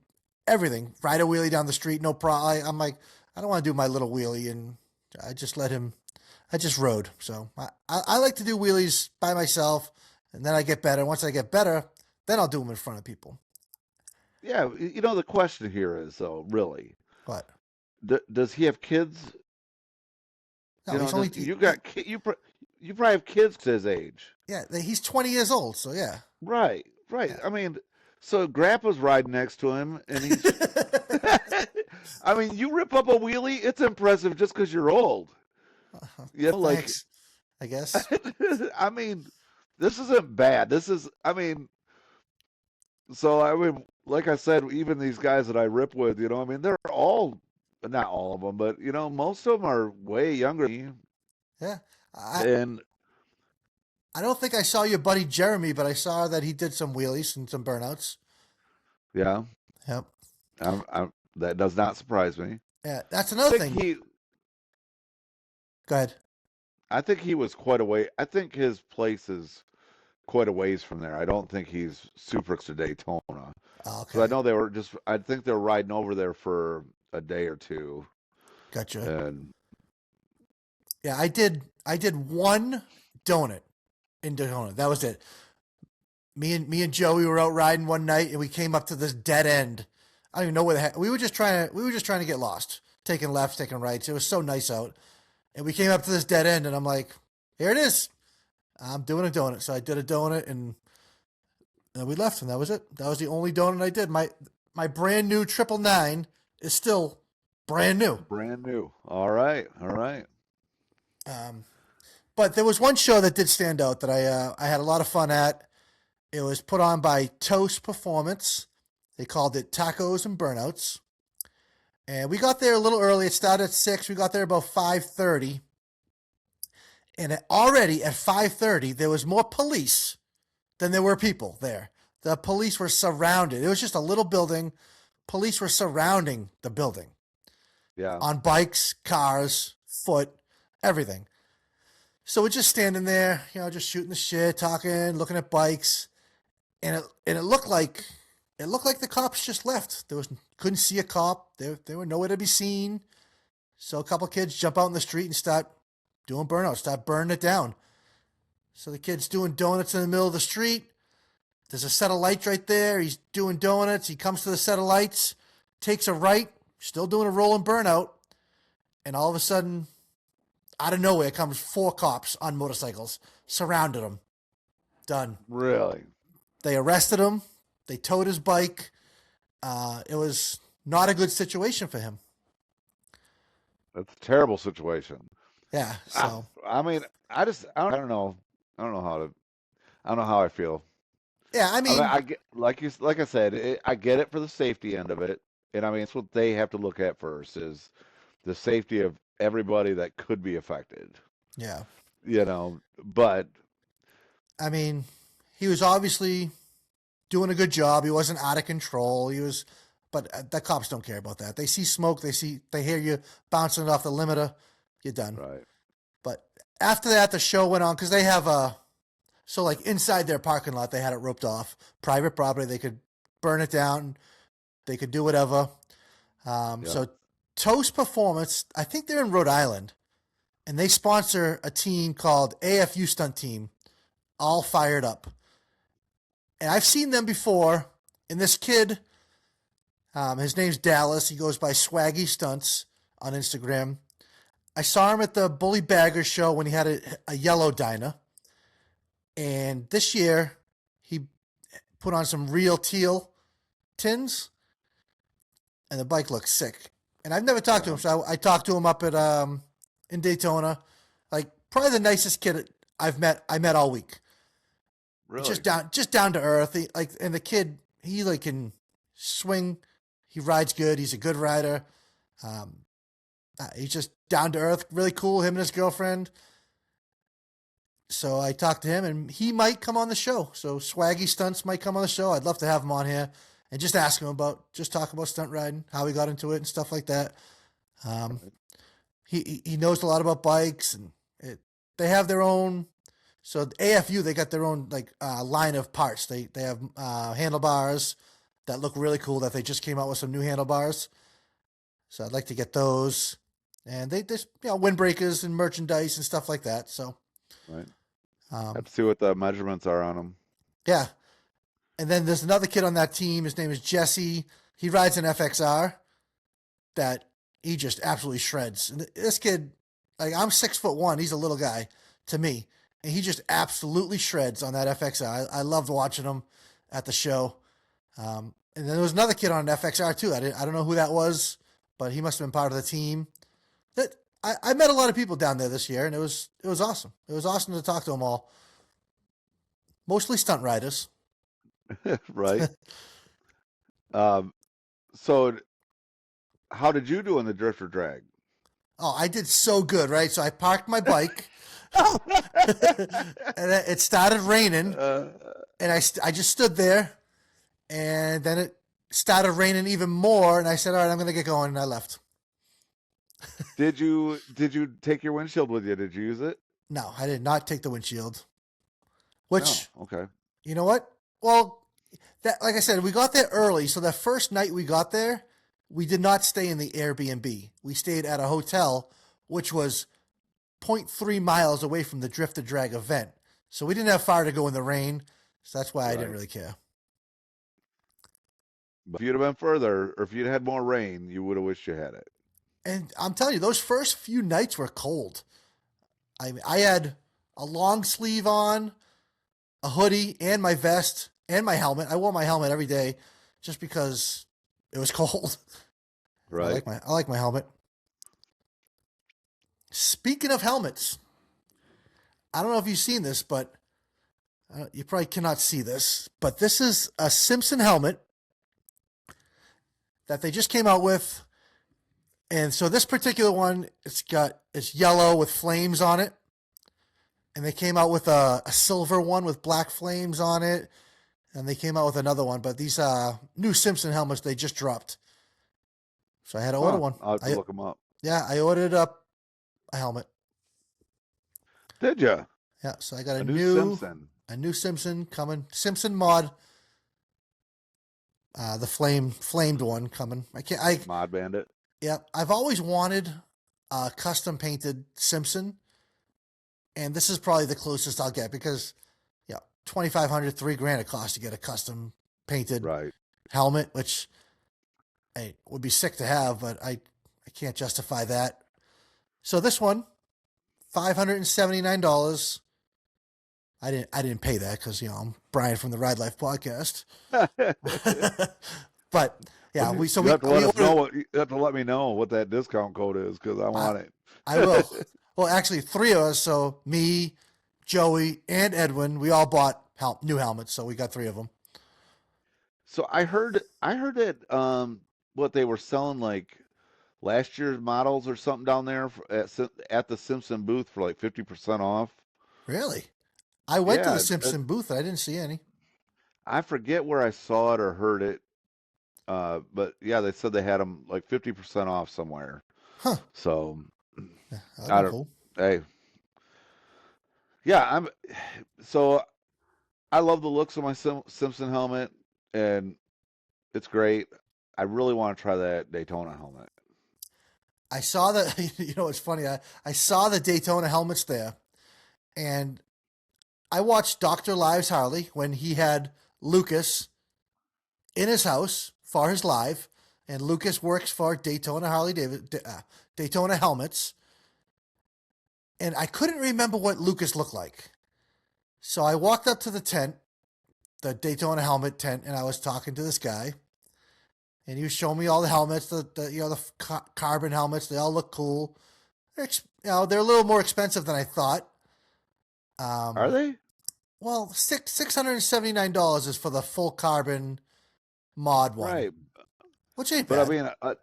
everything, ride a wheelie down the street, no problem. I'm like, I don't want to do my little wheelie, and I just let him. I just rode. So I like to do wheelies by myself, and then I get better. Once I get better, then I'll do them in front of people. yeah. The question here is though, really, But does he have kids? no, he's only You probably have kids his age. yeah, he's 20 years old. So yeah. Right, right. Yeah. I mean, so Grandpa's riding next to him, and he's. I mean, you rip up a wheelie, it's impressive just because you're old. Like, Thanks, I guess. I mean, this isn't bad. I mean, so I mean, like I said, even these guys that I rip with, I mean, they're all, not all of them, but most of them are way younger than me. Yeah. I And I don't think I saw your buddy Jeremy, but I saw that he did some wheelies and some burnouts. yeah, Yep. that does not surprise me. Yeah, that's I another think thing. he, Go ahead. I think he was quite a way. I think his place is quite a ways from there. I don't think he's super close to Daytona Oh, because I okay. know they were just. I think they were riding over there for a day or two, Gotcha. and Yeah, I did one donut in Daytona. That was it. Me and Joey were out riding one night and we came up to this dead end. I don't even know where the heck we were just trying to get lost. Taking lefts, taking rights. It was so nice out. And we came up to this dead end and I'm like, here it is. I'm doing a donut. So I did a donut and And we left, and that was it. That was the only donut I did. My brand new 999 is still brand new. Brand new. All right. All right. Um, but there was one show that did stand out that I had a lot of fun at. It was put on by Toast Performance. They called it Tacos and Burnouts. And we got there a little early. It started at 6. We got there about 5:30. And already at 5:30, there was more police than there were people there. The police were surrounded. It was just a little building. Police were surrounding the building Yeah. on bikes, cars, foot, everything. So we're just standing there, just shooting the shit, talking, looking at bikes, and it looked like the cops just left. Couldn't see a cop. They were nowhere to be seen. So a couple kids jump out in the street and start doing burnouts, start burning it down. So the kid's doing donuts in the middle of the street. There's a set of lights right there. He's doing donuts. He comes to the set of lights, takes a right, still doing a rolling burnout, and all of a sudden, out of nowhere comes 4 cops on motorcycles, surrounded him. Done. Really? They arrested him. They towed his bike. It was not a good situation for him. That's a terrible situation. Yeah. So I mean, I don't know. I don't know how to. I don't know how I feel. yeah, I I mean, mean, I get like I said, I get it for the safety end of it, and I mean, it's what they have to look at first is the safety of everybody that could be affected. yeah. But I mean, he was obviously doing a good job. He wasn't out of control. But the cops don't care about that. They see smoke. They hear you bouncing it off the limiter. You're done. right, But after that, the show went on because they have so like inside their parking lot, they had it roped off, private property. They could burn it down. They could do whatever. yeah, So Toast Performance, I think they're in Rhode Island, and they sponsor a team called AFU Stunt Team, all fired up. And I've seen them before. And this kid, his name's Dallas. He goes by Swaggy Stunts on Instagram. I saw him at the Bully Bagger show when he had a yellow Dyna. And this year, he put on some real teal tins, and the bike looks sick. And I've never talked to yeah, him, so I talked to him up at in Daytona. Like probably the nicest kid I met all week. really, Just down to earth. And the kid, he like can swing. He rides good. He's a good rider. Um, he's just down to earth, really cool. Him and his girlfriend. So I talked to him, and he might come on the show. So Swaggy Stunts might come on the show. I'd love to have him on here and just ask him just talk about stunt riding, how he got into it, and stuff like that. Um, he knows a lot about bikes, and they have their own. So the AFU, they got their own like line of parts. They have handlebars that look really cool. That they just came out with some new handlebars. So I'd like to get those, and they just windbreakers and merchandise and stuff like that. So right. um, Have to see what the measurements are on them. yeah. And then there's another kid on that team. His name is Jesse. He rides an FXR that he just absolutely shreds. And this kid, like I'm 6'1", he's a little guy to me, and he just absolutely shreds on that FXR. I loved watching him at the show. And then there was another kid on an FXR too. I don't know who that was, but he must have been part of the team. That I met a lot of people down there this year, and it was awesome. It was awesome to talk to them all. Mostly stunt riders. Right. Um, so how did you do in the drifter drag? Oh, I did so good, right? So I parked my bike, and it started raining, Uh, and I just stood there, and then it started raining even more, and I said, "All right, I'm gonna get going," and I left. did you take your windshield with you? Did you use it? No, I did not take the windshield. No. Which, Okay. you know what? Well, that like I said, we got there early, so the first night we got there, we did not stay in the Airbnb. We stayed at a hotel, which was zero point 0.3 miles away from the Drift to Drag event. So we didn't have far to go in the rain. So that's why I didn't Right. really care. But if you'd have been further, or if you'd had more rain, you would have wished you had it. And I'm telling you, those first few nights were cold. I had a long sleeve on, a hoodie, and my vest. and my helmet. I wore my helmet every day just because it was cold. And Right. I like my helmet. Speaking of helmets, I don't know if you've seen this, but you probably cannot see this. But this is a Simpson helmet that they just came out with, and so this particular one, it's yellow with flames on it, and they came out with a silver one with black flames on it, and they came out with another one. But these new Simpson helmets they just dropped, so I had to order Huh. one. I'll have to I look them up. Yeah, I ordered up a helmet. Did you? Yeah, so I got A new Simpson. a new Simpson coming, Simpson mod, the flamed one coming. I can't. Mod Bandit. Yeah, I've always wanted a custom painted Simpson, and this is probably the closest I'll get because, yeah, 2,500, $3,000 it costs to get a custom painted Right. helmet, which hey, would be sick to have, but I can't justify that. So this one, $579. I didn't pay that because I'm Brian from the Ride Life podcast. But yeah, You have to let we us know ordered. what you have to let me know what that discount code is because I I, want I will. it. Well, actually, three of us. So me, Joey, and Edwin, we all bought new helmets. So we got three of them. So I heard that what they were selling like last year's models or something down there at the Simpson booth for like 50% off. Really? I went to the Yeah, Simpson booth. I didn't see any. I forget where I saw it or heard it. But yeah, they said they had them like 50% off somewhere. Huh? So Yeah, that'd I be don't. cool. Hey, yeah, so I love the looks of my Simpson helmet, and it's great. I really want to try that Daytona helmet. I saw the. It's funny. I saw the Daytona helmets there, and I watched Doctor Lives Harley when he had Lucas in his house for his live, and Lucas works for Daytona Helmets, and I couldn't remember what Lucas looked like. So I walked up to the tent, the Daytona helmet tent, and I was talking to this guy, and he was showing me all the helmets, the carbon helmets. They all look cool. They're a little more expensive than I thought. Are Um, they? well, $679 is for the full carbon mod one, Right. which ain't But I bad. mean,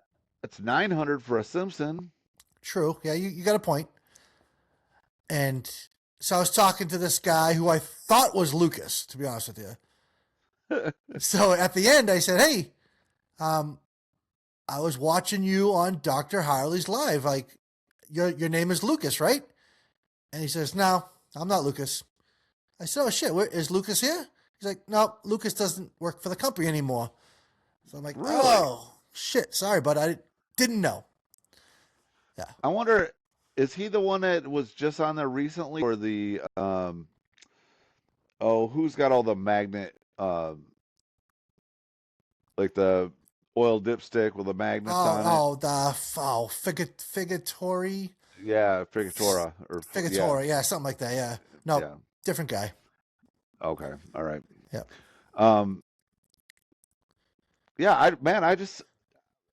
it's 900 for a Simpson. True. Yeah, you got a point. And so I was talking to this guy who I thought was Lucas, to be honest with you. So at the end, I said, "Hey, um, I was watching you on Dr. Harley's live. Like, your name is Lucas, right?" And he says, "No, I'm not Lucas." I said, "Oh shit, is Lucas here?" He's like, "No, Lucas doesn't work for the company anymore." So I'm like, Really? "Oh shit, sorry, but I didn't know." Yeah. I wonder, is he the one that was just on there recently, or the oh, who's got all the magnet like the oil dipstick with the magnets on it? Figatory, Yeah, Frigatora yeah, Figatora, yeah, something like that. Yeah, no, yeah. different guy. Okay, all right. Yeah. Um, yeah,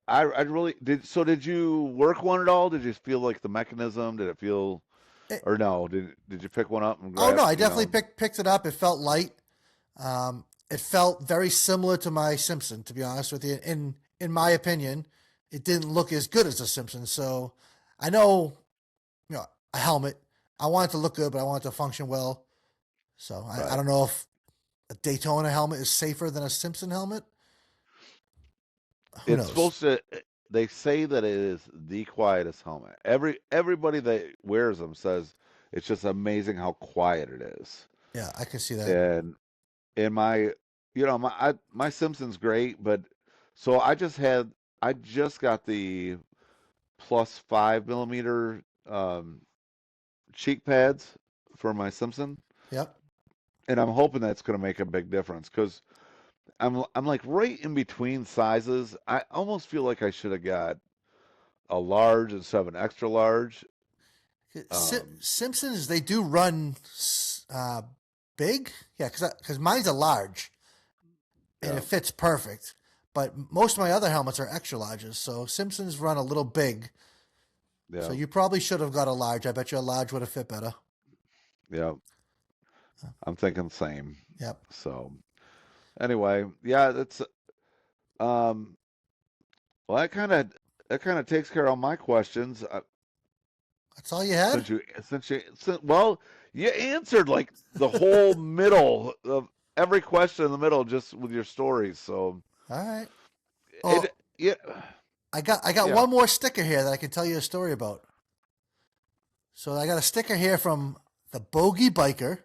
I really did. So did you work one at all? Did you feel like the mechanism? Did it feel It, or no? Did you pick one up and oh no, grab? I definitely picked it up. It felt light. It felt very similar to my Simpson, to be honest with you. In my opinion, it didn't look as good as the Simpson. So I know, a helmet. I want it to look good, but I want it to function well. So I Right. don't know if a Daytona helmet is safer than a Simpson helmet. Who It's knows? supposed to. They say that it is the quietest helmet. Everybody that wears them says it's just amazing how quiet it is. Yeah, I can see that. And in my, my Simpson's great, but so I just got the plus 5 millimeter cheek pads for my Simpson, Yep. and I'm hoping that's going to make a big difference because I'm like right in between sizes. I almost feel like I should have got a large instead of an extra large. Simpsons, they do run uh, big. Yeah, because mine's a large. and it Yeah. fits perfect. But most of my other helmets are extra larges, so Simpsons run a little big. So Yeah. you probably should have got a large. I bet you a large would have fit better. Yeah. I'm thinking the same. Yep. So anyway, yeah, that's um well that kind of takes care of all my questions. That's all you had? Well, you answered like the whole middle of every question in the middle just with your stories. So All right. it Well, yeah I got yeah. one more sticker here that I can tell you a story about. So I got a sticker here from the Bogey Biker.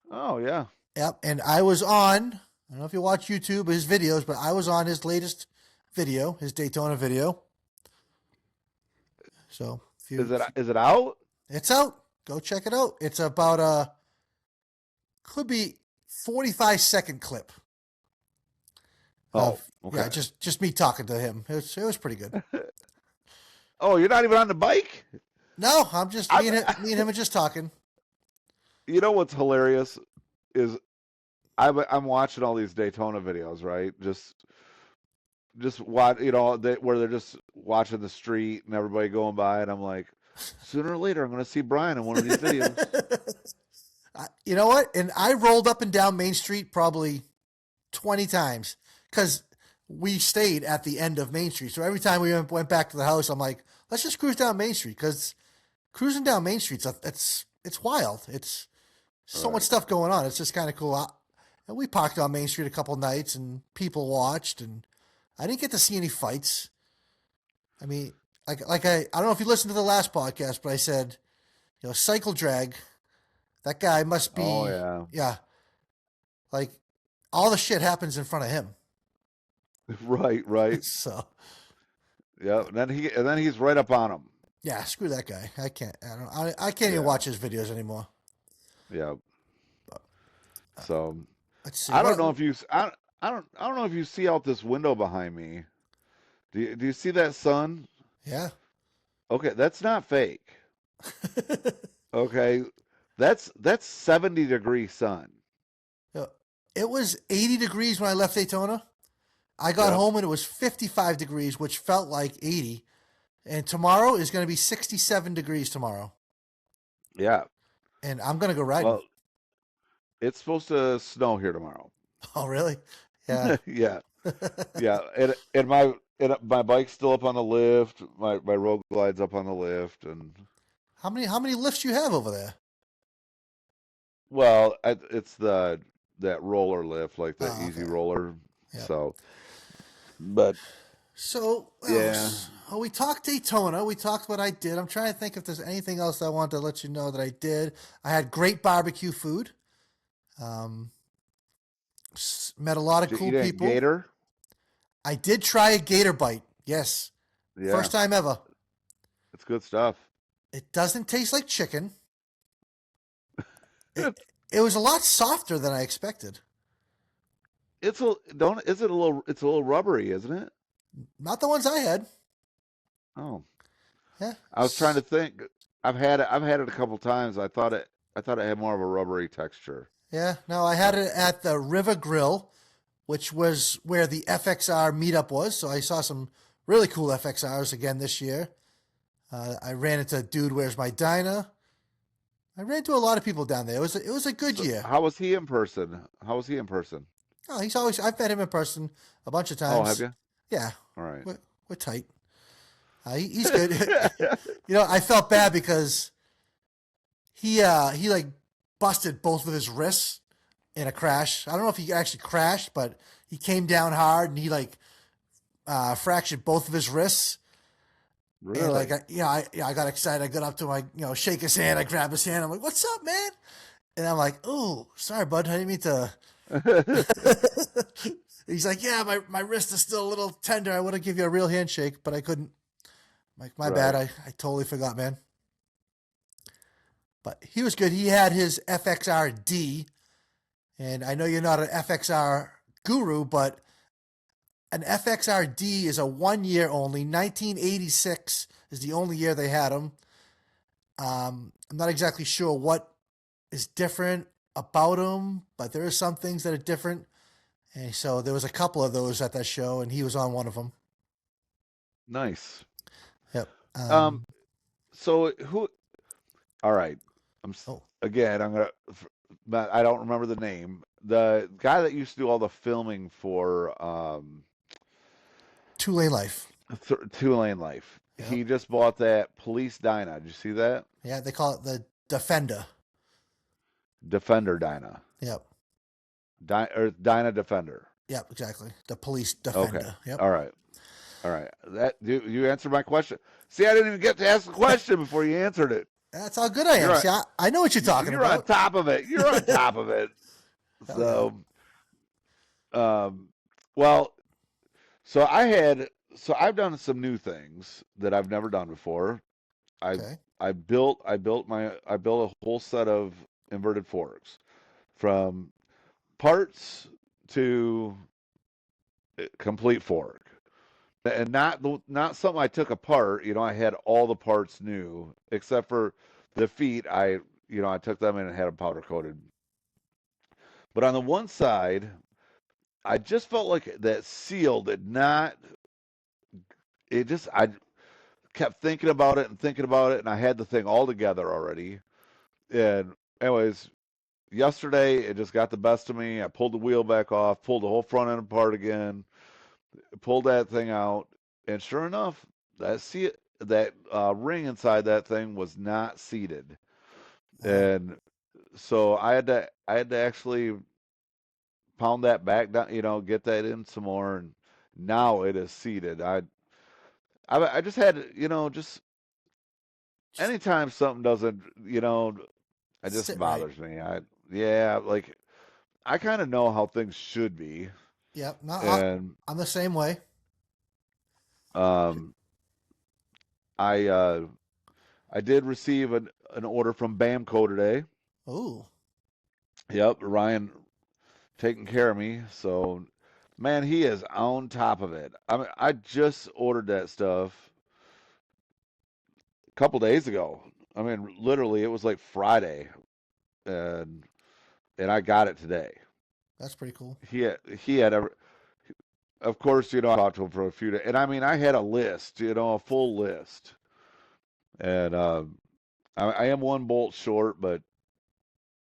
Oh yeah. Yep. And I was on, I don't know if you watch YouTube, his videos, but I was on his latest video, his Daytona video. So Is it out? it's out. Go check it out. It's about could be 45-second clip Oh, of yeah, okay. just me talking to him. It was pretty good. Oh, you're not even on the bike? No, I'm just I'm, me and him are just talking. you know what's hilarious is I'm watching all these Daytona videos, right? Just watch, where they're just watching the street and everybody going by, and I'm like, sooner or later, I'm going to see Brian in one of these videos. You know what? And I rolled up and down Main Street probably 20 times because we stayed at the end of Main Street. So every time we went back to the house, I'm like, let's just cruise down Main Street because cruising down Main Street, it's wild. It's so much Right. stuff going on. It's just kind of cool. And we parked on Main Street a couple nights and people watched, and I didn't get to see any fights. I mean, I don't know if you listened to the last podcast, but I said, cycle drag, that guy must Oh be, yeah. yeah, like all the shit happens in front of him. Right, right. So Yeah. And then he's right up on him. yeah, screw that guy. I can't. I can't even Yeah. watch his videos anymore. Yeah. So Let's see I don't what. know if you I don't know if you see out this window behind me. Do you see that sun? Yeah. Okay, that's not fake. Okay. That's 70-degree sun. It was 80 degrees when I left Daytona. I got Yep. home and it was 55 degrees, which felt like 80. And tomorrow is going to be 67 degrees tomorrow. Yeah. And I'm going to go riding. Well, it's supposed to snow here tomorrow. Oh, really? Yeah. Yeah. Yeah. And my bike's still up on the lift. My road glide's up on the lift, and How many lifts you have over there? well, it's that roller lift, like the Oh, easy okay. roller. Yep. So, but So, yeah, we talked Daytona. We talked what I did. I'm trying to think if there's anything else I wanted to let you know that I did. I had great barbecue food. Um, met a lot of did you cool eat any people. gator? I did try a gator bite. Yes. Yeah, First time ever. it's good stuff. It doesn't taste like chicken. It, it was a lot softer than I expected. It's a don't is it a little it's a little rubbery, isn't it? Not the ones I had. Oh, Yeah. I was trying to think. I've had it a couple times. I thought it had more of a rubbery texture. Yeah. No, I had But it at the River Grill, which was where the FXR meetup was. So I saw some really cool FXRs again this year. I ran into Dude Where's My Diner. I ran into a lot of people down there. It was a good so year. how was he in person? How was he in person? Oh, I've met him in person a bunch of Oh, have times. you? Yeah, All right. we're tight. He's good. I felt bad because he like busted both of his wrists in a crash. I don't know if he actually crashed, but he came down hard and he like fractured both of his wrists. And like Really? I got excited. I got up to shake his hand. I grabbed his hand. I'm like, "What's up, man?" And I'm like, "Oh, sorry, bud. I didn't mean to." He's like, "Yeah, my wrist is still a little tender. I would have give you a real handshake, but I couldn't." I'm like, my bad. Right. I totally forgot, man. But he was good. He had his FXR-D, and I know you're not an FXR guru, but an FXR-D is a 1 year only. 1986 is the only year they had them. I'm not exactly sure what is different about them, but there are some things that are different. And so there was a couple of those at that show, and he was on one of them. Nice. Yep. Um. So who? All right. Oh, Again. But I don't remember the name. The guy that used to do all the filming for 2 Lane Life. Two Lane Life. Yep. He just bought that Police Dyna. Did you see that? Yeah, they call it the Defender. Defender Dyna. Yep. Or Dyna Defender. Yep, exactly. The Police Okay. Defender. Yep. All right. All right. That you answered my question. See, I didn't even get to ask the question before you answered it. That's how good I am. You're on, See, I know what you're talking you're on about. top of it. You're on top of it. Hell yeah. So, well, so I've done some new things that I've never done before. I Okay. I built a whole set of inverted forks from parts to complete fork. And not something I took apart. I had all the parts new except for the feet. I took them in and had them powder coated. But on the one side, I just felt like that seal did not. I kept thinking about it and thinking about it, and I had the thing all together already. And anyways, yesterday it just got the best of me. I pulled the wheel back off, pulled the whole front end apart again, pulled that thing out, and sure enough, that ring inside that thing was not seated, Wow. and so I had to actually pound that back down, get that in some more, and now it is seated. I just had to, just Just anytime something doesn't, it just sit right. bothers me. Yeah, like I kind of know how things should be, Yep. No, and I'm the same way. um, I I did receive an order from Bamco today. Ooh, Yep, Ryan taking care of me. So, man, he is on top of it. I mean, I just ordered that stuff a couple days ago. I mean, literally, it was like Friday, and I got it today. that's pretty cool. He had of course, I talked to him for a few days, and I mean, I had a list, a full list, and I am one bolt short, but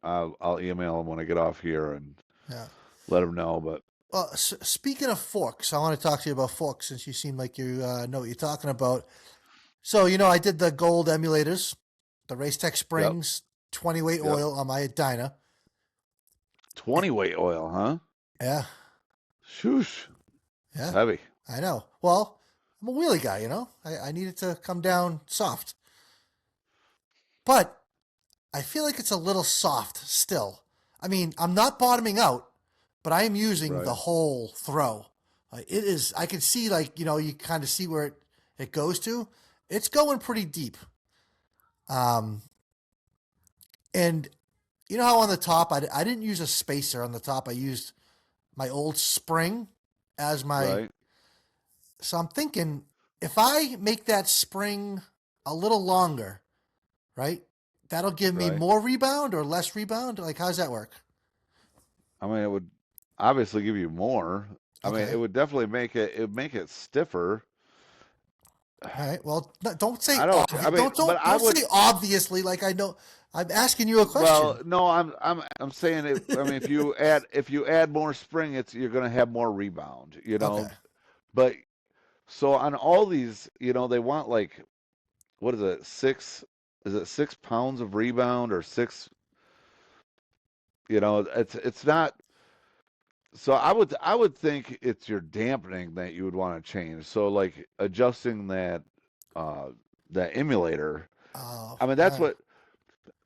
I'll email him when I get off here and Yeah. let him know. But Well, speaking of forks, I want to talk to you about forks since you seem like you know what you're talking about. So, I did the gold emulators, the Race Tech yep, Springs 20 weight yep, oil on my Dyna. 20 weight oil, huh? Yeah. Shoosh, it's Yeah. heavy. I know. Well, I'm a wheelie guy, I need it to come down soft. But I feel like it's a little soft still. I mean, I'm not bottoming out, but I am using Right. the whole throw. It is, I can see, like, you kind of see where it goes to. It's going pretty deep. Um, and you know how on the top, I didn't use a spacer on the top. I used my old spring as my, Right. so I'm thinking if I make that spring a little longer, right? That'll give me Right. more rebound or less rebound. Like, how's that work? I mean, it would obviously give you more. I mean, it Okay. would definitely make it stiffer. All right. Well, don't say I don't. I obvi- mean, but I don't would. say obviously. Like I know, I'm asking you a Well, question. no, I'm saying it. I mean, if you add more spring, you're going to have more rebound. Okay. But so on all these, they want like what is it? Is it 6 pounds of rebound or six? It's not. So I would think it's your dampening that you would want to change. So like adjusting uh that emulator. Oh, I mean all that's right. what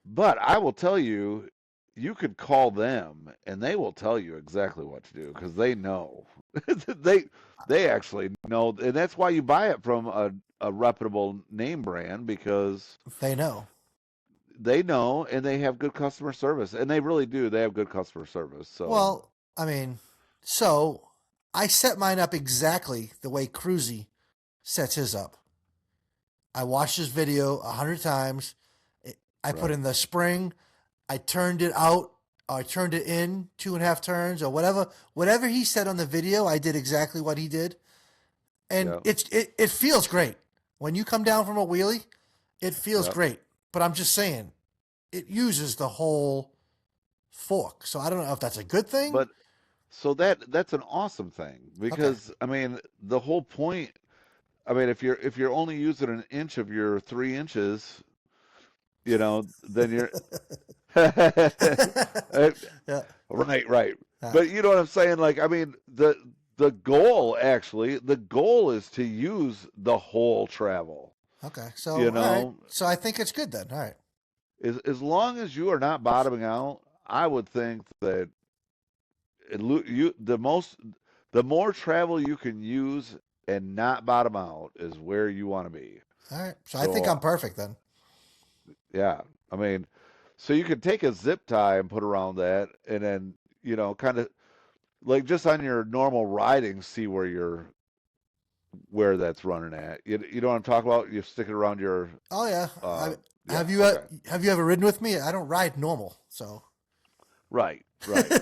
but I will tell you you could call them and they will tell you exactly what to do because they know. they they actually know and that's why you buy it from a reputable name brand because They know. they know and they have good customer service and they really do. They have good customer service. So, Well, I mean, so I set mine up exactly the way Cruzy sets his up. I watched his video 100 times. I put right. in the spring. I turned it out I turned it in 2.5 turns or whatever he said on the video. I did exactly what he did, and Yeah, it feels great when you come down from a wheelie. It feels yeah. great, but I'm just saying it uses the whole fork. So I don't know if that's a good thing. But so that's an awesome thing Okay. because I mean the whole point. I mean, if you're only using an inch of your 3 inches, then you're Uh, Yeah. right, right. Yeah. But you know what I'm saying? Like, I mean, the goal is to use the whole travel. Okay. So You all right. know, So I think it's good then. All right. as long as you are not bottoming out, I would think that the more travel you can use and not bottom out is where you want to be. All right. So I think I'm So perfect then. yeah, I mean, so you could take a zip tie and put around that, and then kind of like just on your normal riding, see where that's running at. You know what I'm talking about? You stick it around your Oh yeah. uh yeah, Have you okay. have you ever ridden with me? I don't ride normal, so. Right, right.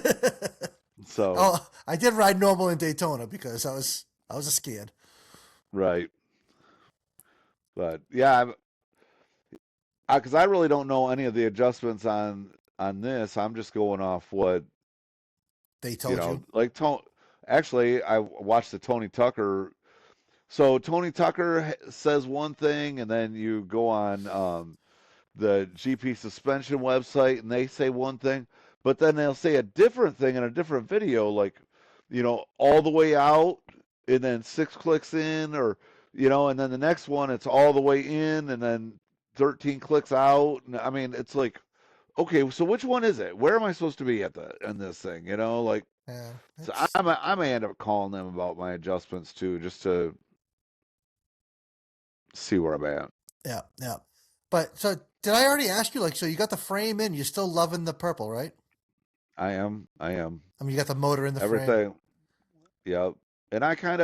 So, Oh, I did ride normal in Daytona because I was scared. right. But yeah, because I really don't know any of the adjustments on this. I'm just going off what, They told you. like actually I watched the Tony Tucker. So Tony Tucker says one thing, and then you go on the GP suspension website and they say one thing, but then they'll say a different thing in a different video, like, all the way out and then 6 clicks in, or, and then the next one it's all the way in and then 13 clicks out. And I mean, it's like, okay, so which one is it? Where am I supposed to be at the in this thing? Like, Yeah. so It's I may end up calling them about my adjustments too, just to see where I'm at. yeah, yeah. But so did I already ask you? Like, so you got the frame in? You're still loving the purple, right? I am. I mean, you got the motor in the frame. Everything. Yep. And I've kind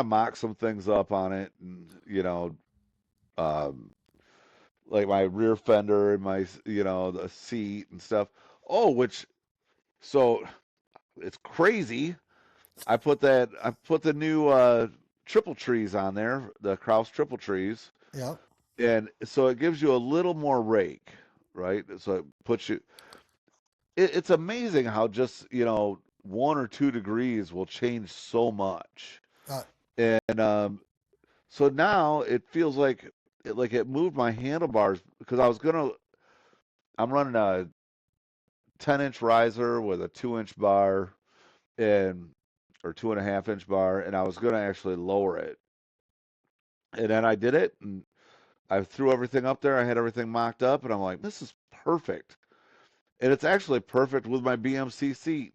of mocked some things up on it, and um, like my rear fender and my, the seat and stuff. Oh, so it's crazy. I put the new triple trees on there, the Kraus triple trees, Yeah. and so it gives you a little more rake, right? So it puts you. It's amazing how just 1 or 2 degrees will change so much. Uh, And so now it feels like it moved my handlebars because I'm running a 10-inch riser with a 2-inch bar and or 2.5-inch bar, and I was gonna actually lower it. And then I did it, and I threw everything up there. I had everything mocked up, and I'm like, this is perfect. And it's actually perfect with my BMC seat.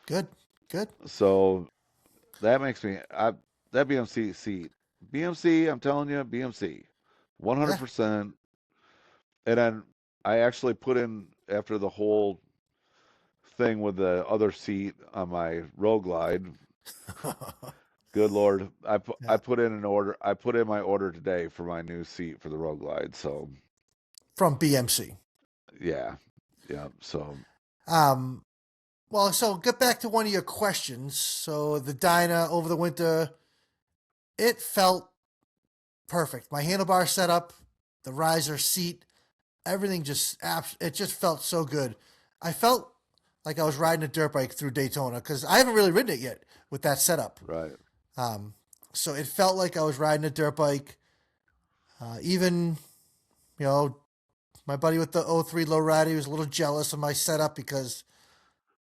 good. Good. So that makes me that BMC seat. BMC, I'm telling you, BMC. Yeah. 100%. And then I actually put in after the whole thing with the other seat on my Road Glide. Good Lord, I Yeah. put in an order. I put in my order today for my new seat for the Road Glide. So From BMC. yeah, yeah. So Um. Well, so get back to one of your questions. So the Dyna over the winter, it felt perfect. My handlebar setup, the riser seat, everything it just felt so good. I felt like I was riding a dirt bike through Daytona because I haven't really ridden it yet with that setup. right. Um, so it felt like I was riding a dirt bike. Even you know my buddy with the '03 lowrider, he was a little jealous of my setup because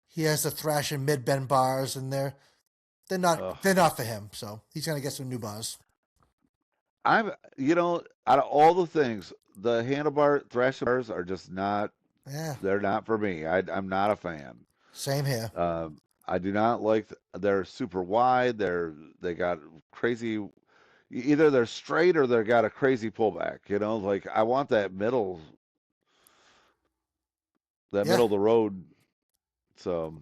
he has the Thrasher mid bend bars and Ugh. they're not for him. So he's gonna get some new bars. I'm out of all the things, the handlebar thrasher bars are just not. Yeah, They're not for me. I'm not a fan. same here. I do not like. They're super wide. They got crazy. Either they're straight or they got a crazy pullback. Like I want that Yeah, middle of the road. So,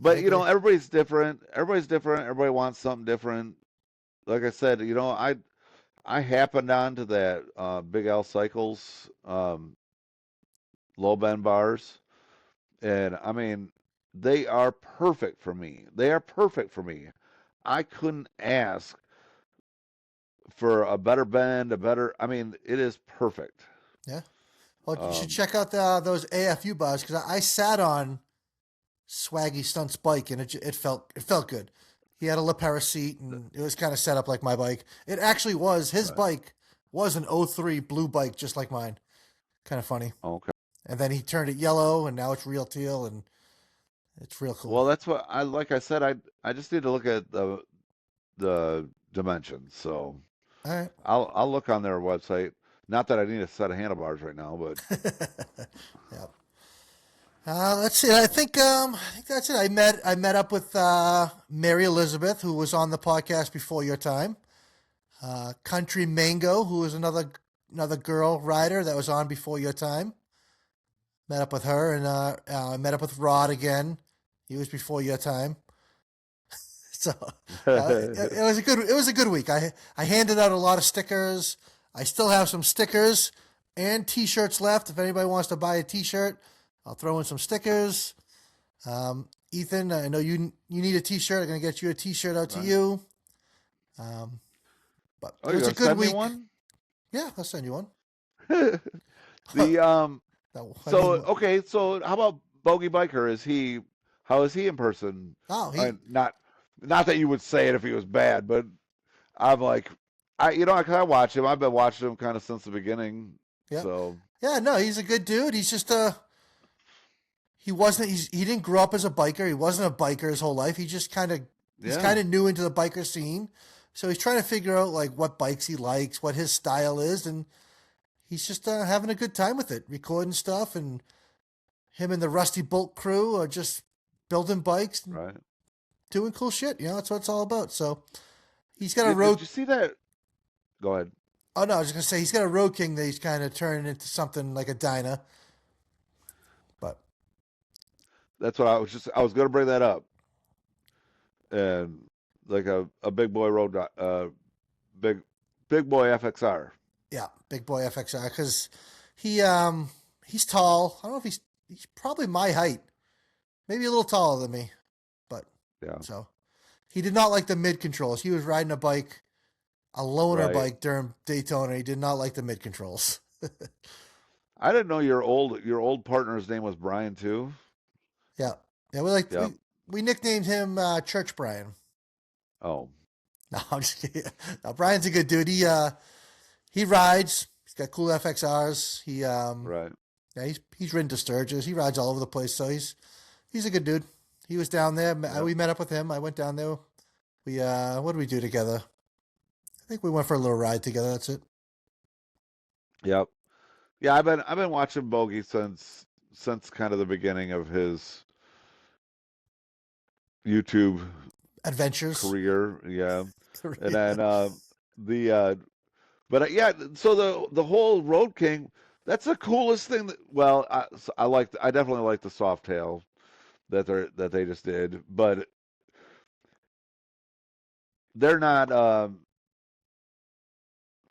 I but agree. everybody's different. Everybody's different. Everybody wants something different. Like I said, I happened onto that Big L Cycles low bend bars, And I mean, they are perfect for me. They are perfect for me. I couldn't ask for a better bend, a better. I mean, it is perfect. Yeah. Well, you should Um, check out those AFU bars because I sat on Swaggy Stunt's bike and it felt good. He had a lapel seat and it was kind of set up like my bike. It actually was his right. bike was an '03 blue bike just like mine. Kind of funny. Okay. And then he turned it yellow and now it's real teal and it's real cool. Well, that's what I like. I said I just need to look at the dimensions. So All right. I'll look on their website. Not that I need a set of handlebars right now, but Yeah. Let's see. I think that's it. I met up with Mary Elizabeth, who was on the podcast before your time. Country Mango, who was another girl rider that was on before your time. Met up with her, and I met up with Rod again. He was before your time. So it was a good week. I handed out a lot of stickers. I still have some stickers and T-shirts left. If anybody wants to buy a T-shirt, I'll throw in some stickers. Ethan, I know you need a T-shirt. I'm gonna get you a T-shirt out to right. you. Um, but Oh, it you're was a gonna good send me week. one? Yeah, I'll send you one. The No, I need so more. okay, so how about Bogey Biker? How is he in person? Oh, I he not that you would say it if he was bad, but I'm like I watch him. I've been watching him kind of since the beginning. yeah. So Yeah, no, he's a good dude. He's just he didn't grow up as a biker. He wasn't a biker his whole life. He's yeah, kind of new into the biker scene. So he's trying to figure out like what bikes he likes, what his style is, and he's just having a good time with it, recording stuff, and him and the Rusty Bolt crew are just building bikes and right. doing cool shit. That's what it's all about. So he's got a Did road. you see that? Go ahead. Oh no, I was just gonna say he's got a Road King that he's kind of turning into something like a Dyna. But That's what I was gonna bring that up. And like a big boy big big boy FXR. yeah, big boy FXR because he he's tall. I don't know if he's probably my height, maybe a little taller than me, but Yeah, so he did not like the mid controls. He was riding a loaner right. bike during Daytona. He did not like the mid controls. I didn't know your old partner's name was Brian too. Yeah, yeah. We like Yep. we nicknamed him Church Brian. Oh, No, I'm just kidding. No, Brian's a good dude. He rides. He's got cool FXRs. right. Yeah, he's ridden to Sturgis. He rides all over the place. So he's a good dude. He was down there. Yep. We met up with him. I went down there. We what did we do together? I think we went for a little ride together. That's it. Yep. Yeah, I've been watching Bogey since kind of the beginning of his YouTube Adventures. career. Yeah, and Korea. then the but yeah, so the whole Road King. That's the coolest thing. Well, I definitely like the soft tail that they just did, but they're not. I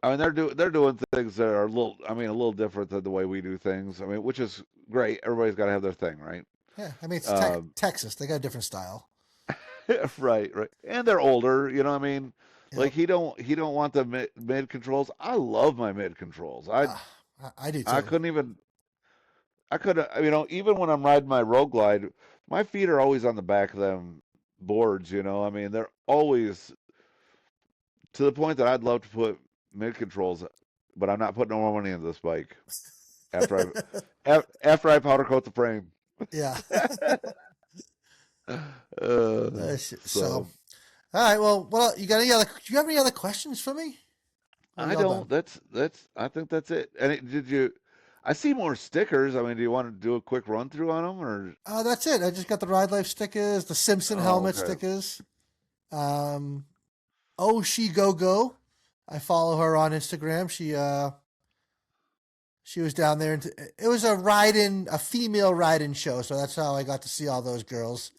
mean, they're doing things that are a little different than the way we do things. I mean, which is great. Everybody's got to have their thing, right? Yeah, I mean it's Um, Texas. They got a different style. right, right. And they're older. You know what I mean? Like Yep. he don't want the mid controls. I love my mid controls. I do I too. couldn't even I couldn't. Even when I'm riding my Road Glide, my feet are always on the back of them boards. I mean, they're always to the point that I'd love to put mid controls, but I'm not putting no more money into this bike after after I powder coat the frame. Yeah. So, So all right. Well, you got any other? Do you have any other questions for me? Or are I you all done? don't. That's. I think that's it. And did you? I see more stickers. I mean, do you want to do a quick run through on them or? That's it. I just got the Ride Life stickers, the Simpson Oh, helmet okay. stickers. Um, oh, she go go. I follow her on Instagram. She was down there, and it was a female ride-in show. So that's how I got to see all those girls.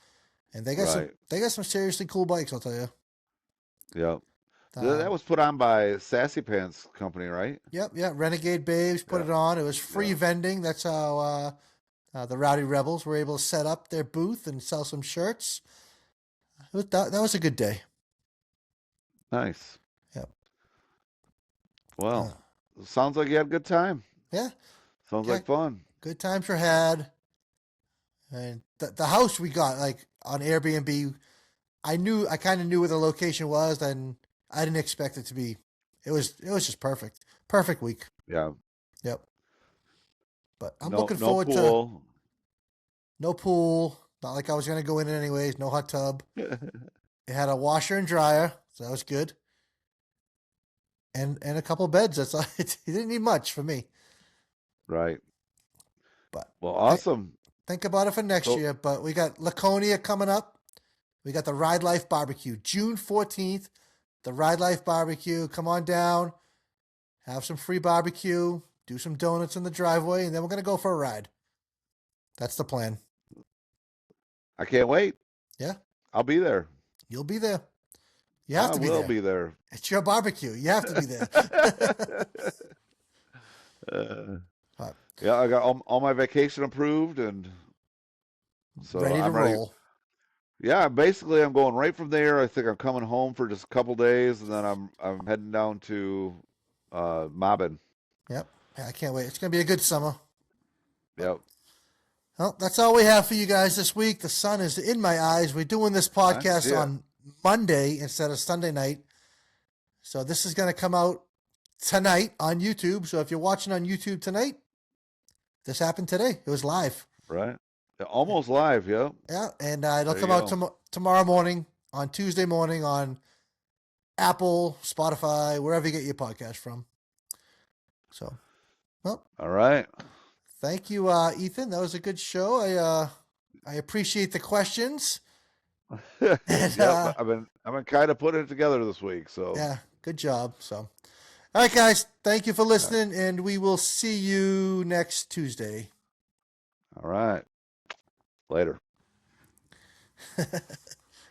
And Right. they got some seriously cool bikes. I'll tell you. Yep. That Um, was put on by Sassy Pants Company, right? yep, yeah. Renegade Babes put Yeah. it on. It was free Yeah. vending. The Rowdy Rebels were able to set up their booth and sell some shirts. That was a good day. Nice. Yep. Well, sounds like you had a good time. Yeah. Sounds Yeah. like fun. Good times were had. And the house we got like on Airbnb, I kind of knew where the location was, and I didn't expect it to be. It was just perfect. Perfect week. Yeah. Yep. But I'm No looking no forward to pool. no pool. Not like I was gonna go in it anyways. No hot tub. It had a washer and dryer, so that was good. And a couple beds. That's all. It didn't need much for me. Right. But Well, think awesome. think about it for next So year. But we got Laconia coming up. We got the Ride Life Barbecue, June 14th. The Ride Life Barbecue. Come on down. Have some free barbecue. Do some donuts in the driveway, and then we're gonna go for a ride. That's the plan. I can't wait. Yeah, I'll be there. you'll be there. You have I to be will there. be there. It's your barbecue. You have to be there. Uh, Uh, yeah, I got all my vacation approved, and so Ready to I'm ready. roll. Yeah, basically, I'm going right from there. I think I'm coming home for just a couple days, and then I'm heading down to Mobbin. Yep. Yeah, I can't wait. It's gonna be a good summer. But Yep. well, that's all we have for you guys this week. The sun is in my eyes. We're doing this I see podcast it. on Monday instead of Sunday night. So this is gonna come out tonight on YouTube. So if you're watching on YouTube tonight, this happened today. It was live. Right. Yeah, almost live. Yep. Yeah, and it'll There you come out go. tomorrow morning, on Tuesday morning, on Apple, Spotify, wherever you get your podcast from. So, well, All right. thank you, Ethan. That was a good show. I appreciate the questions, and Yep. I've been kind of putting it together this week. So yeah, good job. So, all right, guys, thank you for listening, and we will see you next Tuesday. all right. Later.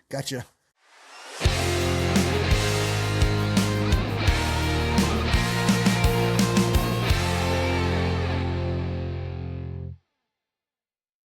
Gotcha.